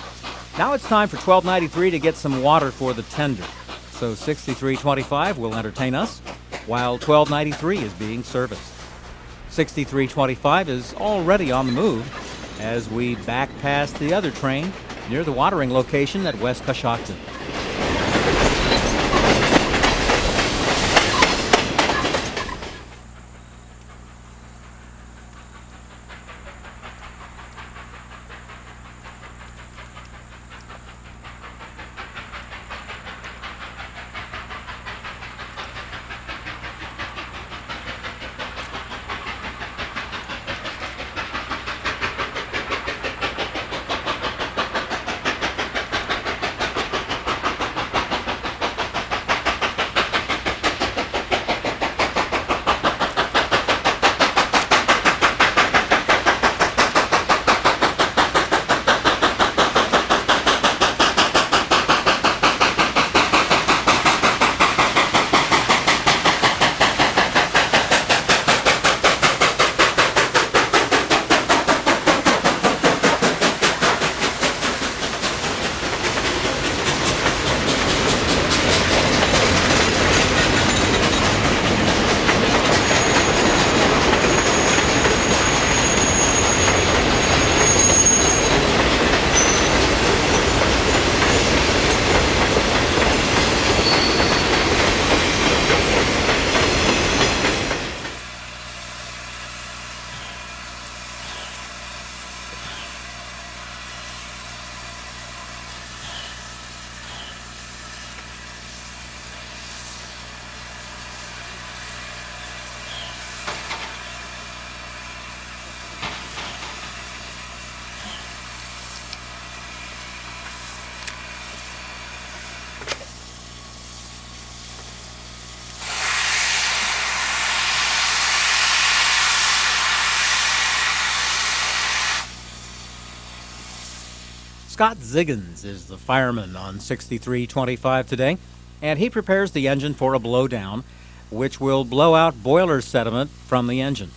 Now it's time for 1293 to get some water for the tender. So 6325 will entertain us while 1293 is being serviced. 6325 is already on the move as we back past the other train near the watering location at West Coshocton. Scott Ziggins is the fireman on 6325 today, and he prepares the engine for a blowdown, which will blow out boiler sediment from the engine.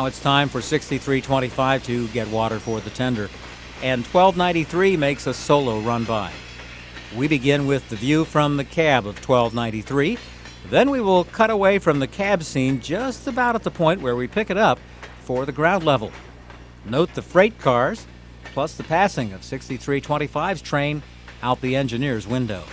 Now it's time for 6325 to get water for the tender, and 1293 makes a solo run by. We begin with the view from the cab of 1293. Then we will cut away from the cab scene just about at the point where we pick it up for the ground level. Note the freight cars, plus the passing of 6325's train out the engineer's window.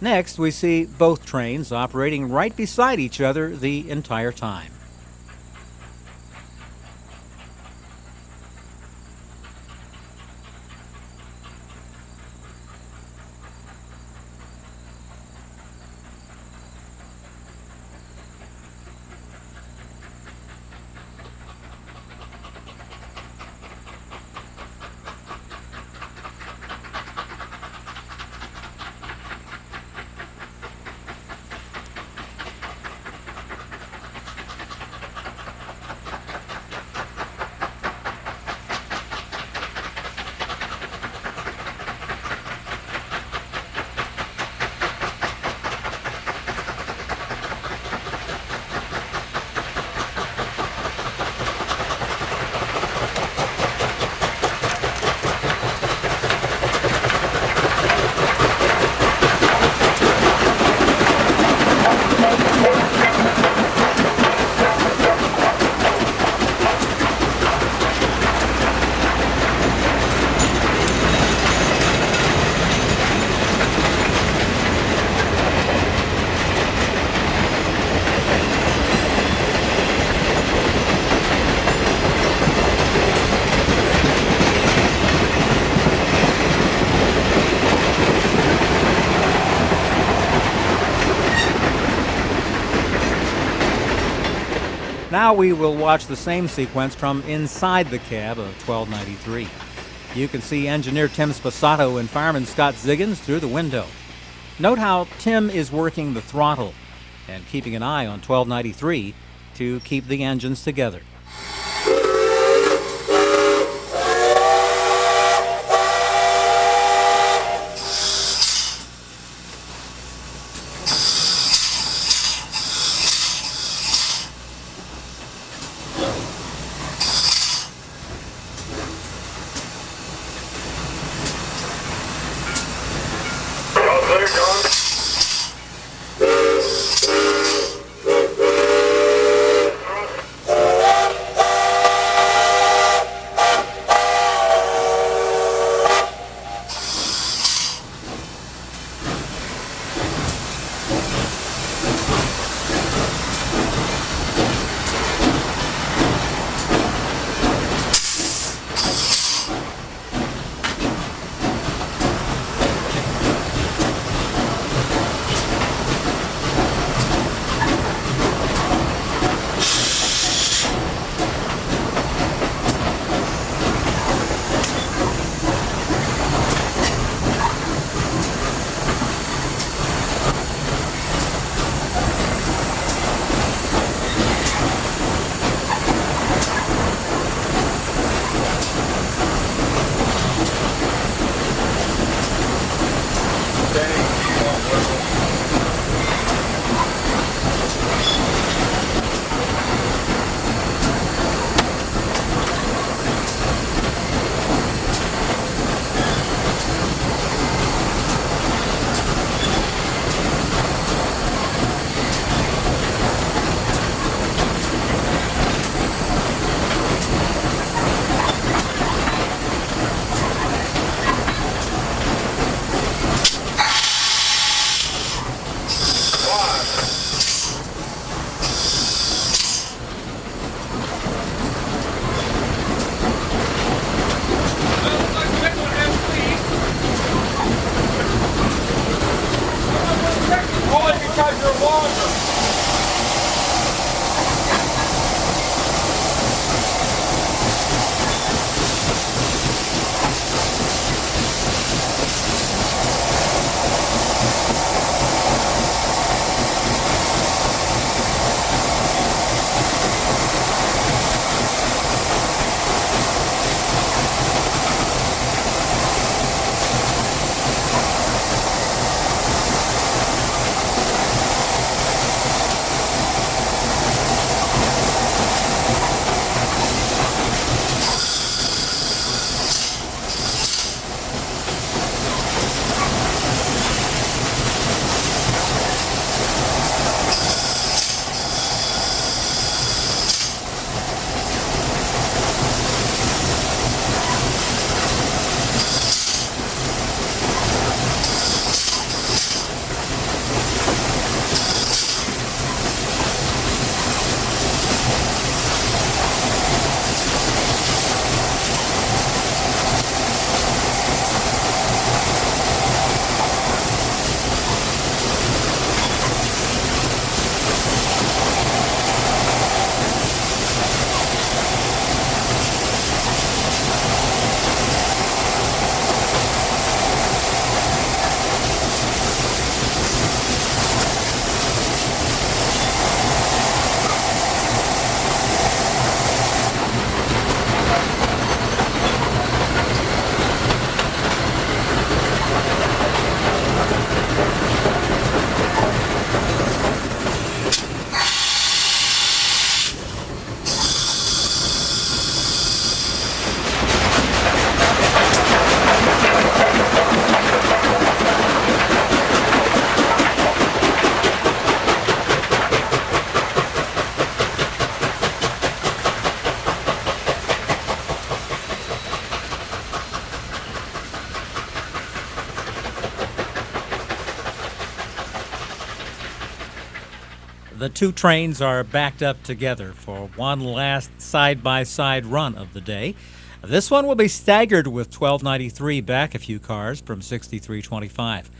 Next, we see both trains operating right beside each other the entire time. Now we will watch the same sequence from inside the cab of 1293. You can see engineer Tim Sposato and fireman Scott Ziggins through the window. Note how Tim is working the throttle and keeping an eye on 1293 to keep the engines together. The two trains are backed up together for one last side-by-side run of the day. This one will be staggered with 1293 back a few cars from 6325.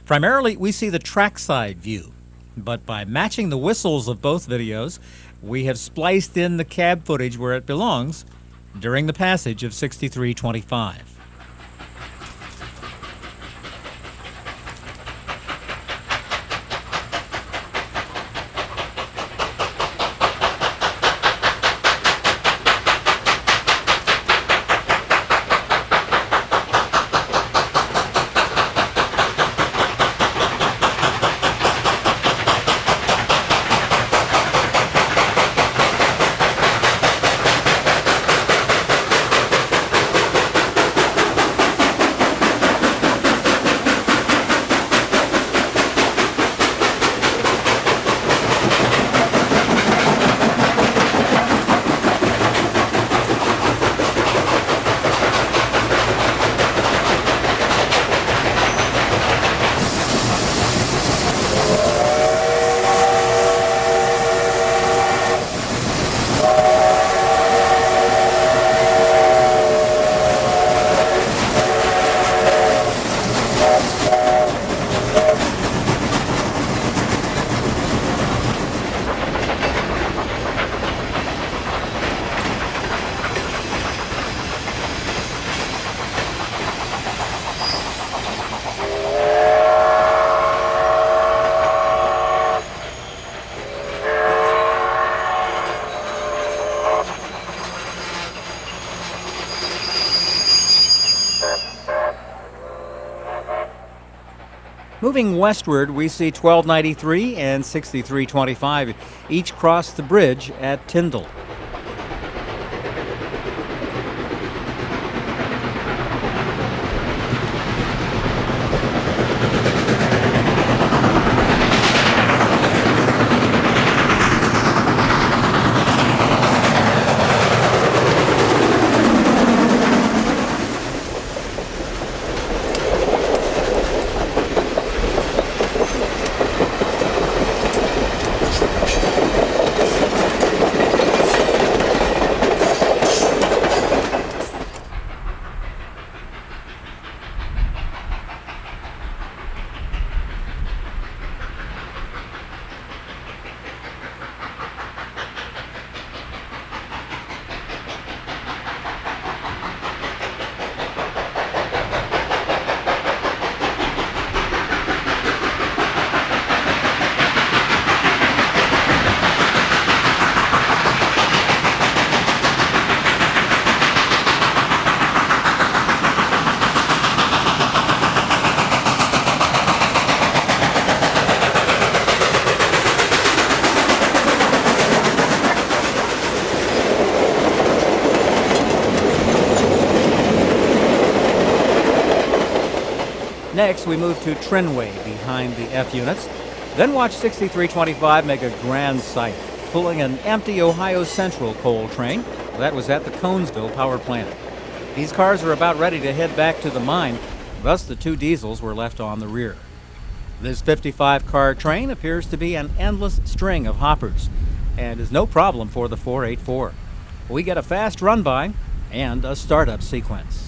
Primarily, we see the trackside view, but by matching the whistles of both videos, we have spliced in the cab footage where it belongs during the passage of 6325. Moving westward, we see 1293 and 6325 each cross the bridge at Tyndall. Next, we move to Trinway behind the F units. Then watch 6325 make a grand sight, pulling an empty Ohio Central coal train that was at the Conesville power plant. These cars are about ready to head back to the mine, thus the two diesels were left on the rear. This 55-car train appears to be an endless string of hoppers and is no problem for the 484. We get a fast run-by and a startup sequence.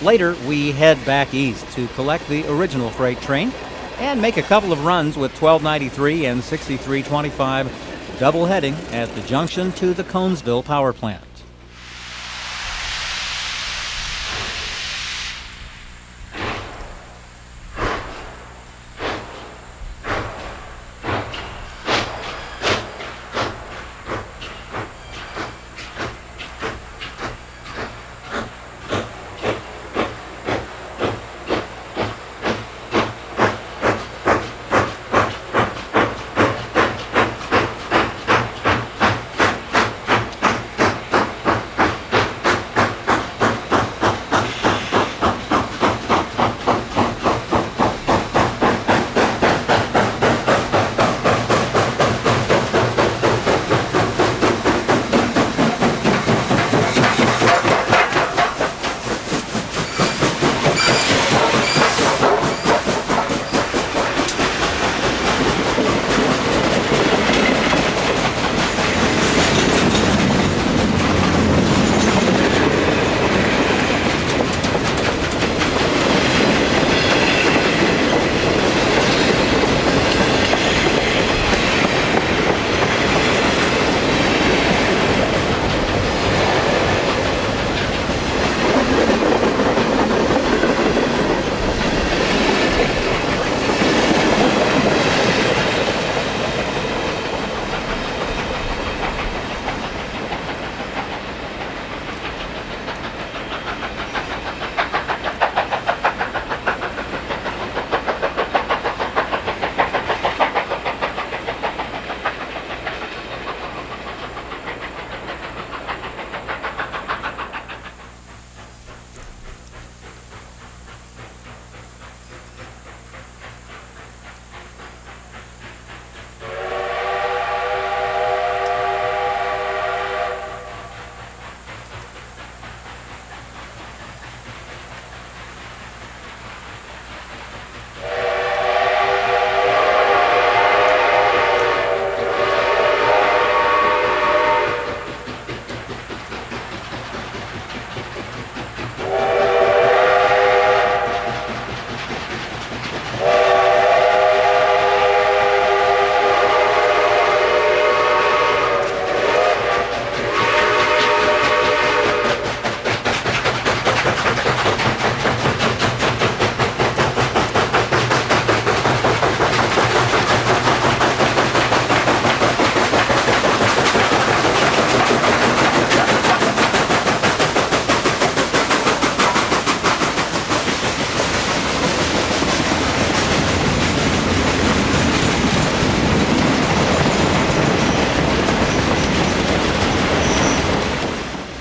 Later, we head back east to collect the original freight train and make a couple of runs with 1293 and 6325 double heading at the junction to the Conesville power plant.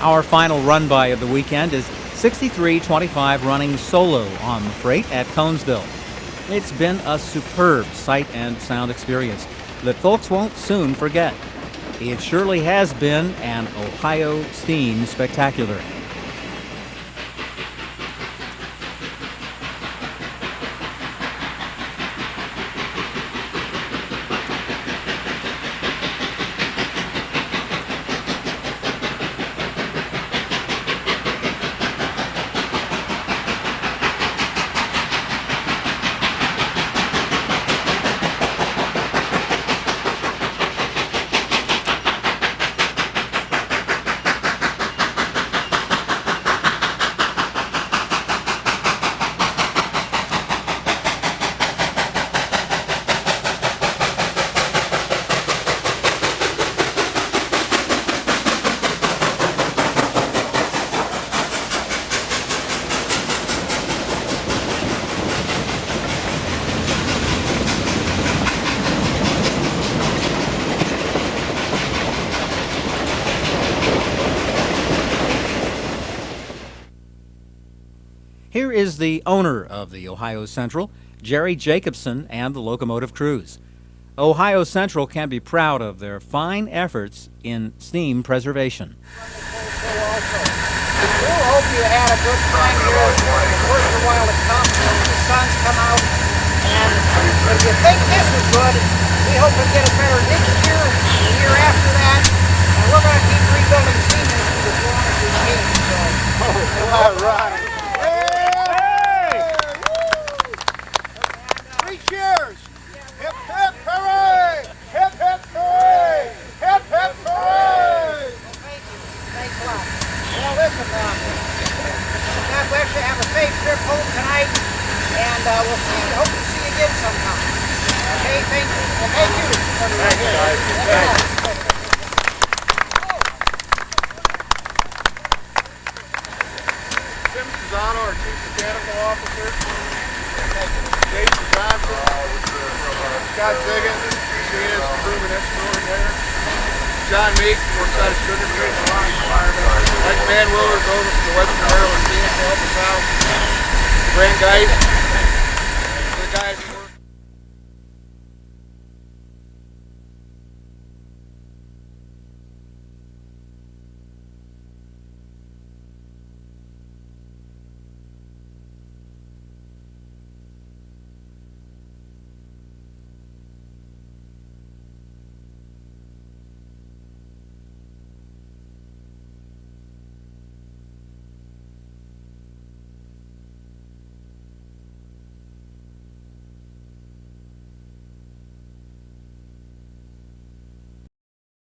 Our final run-by of the weekend is 6325 running solo on the freight at Conesville. It's been a superb sight and sound experience that folks won't soon forget. It surely has been an Ohio Steam spectacular. Here is the owner of the Ohio Central, Jerry Jacobson, and the locomotive crews. Ohio Central can be proud of their fine efforts in steam preservation. We hope you had a good time here. It's worth a while to come. The sun's come out. And if you think this is good, we hope to get it better next year, the year after that. And we're going to keep rebuilding steam engines as long as we can. So, all right. we'll hope to see you again sometime. Okay, thank you. Well, thank you. Thanks, guys. Thanks. Tim Cesano, our Chief Mechanical Officer. Jason Johnson. Scott Ziggins, machinist, proven instrument there. John Meek, works out of Sugar Creek, environment. Mike Manwiller over from the Western Maryland team to help us out. Brand Geist, the guys.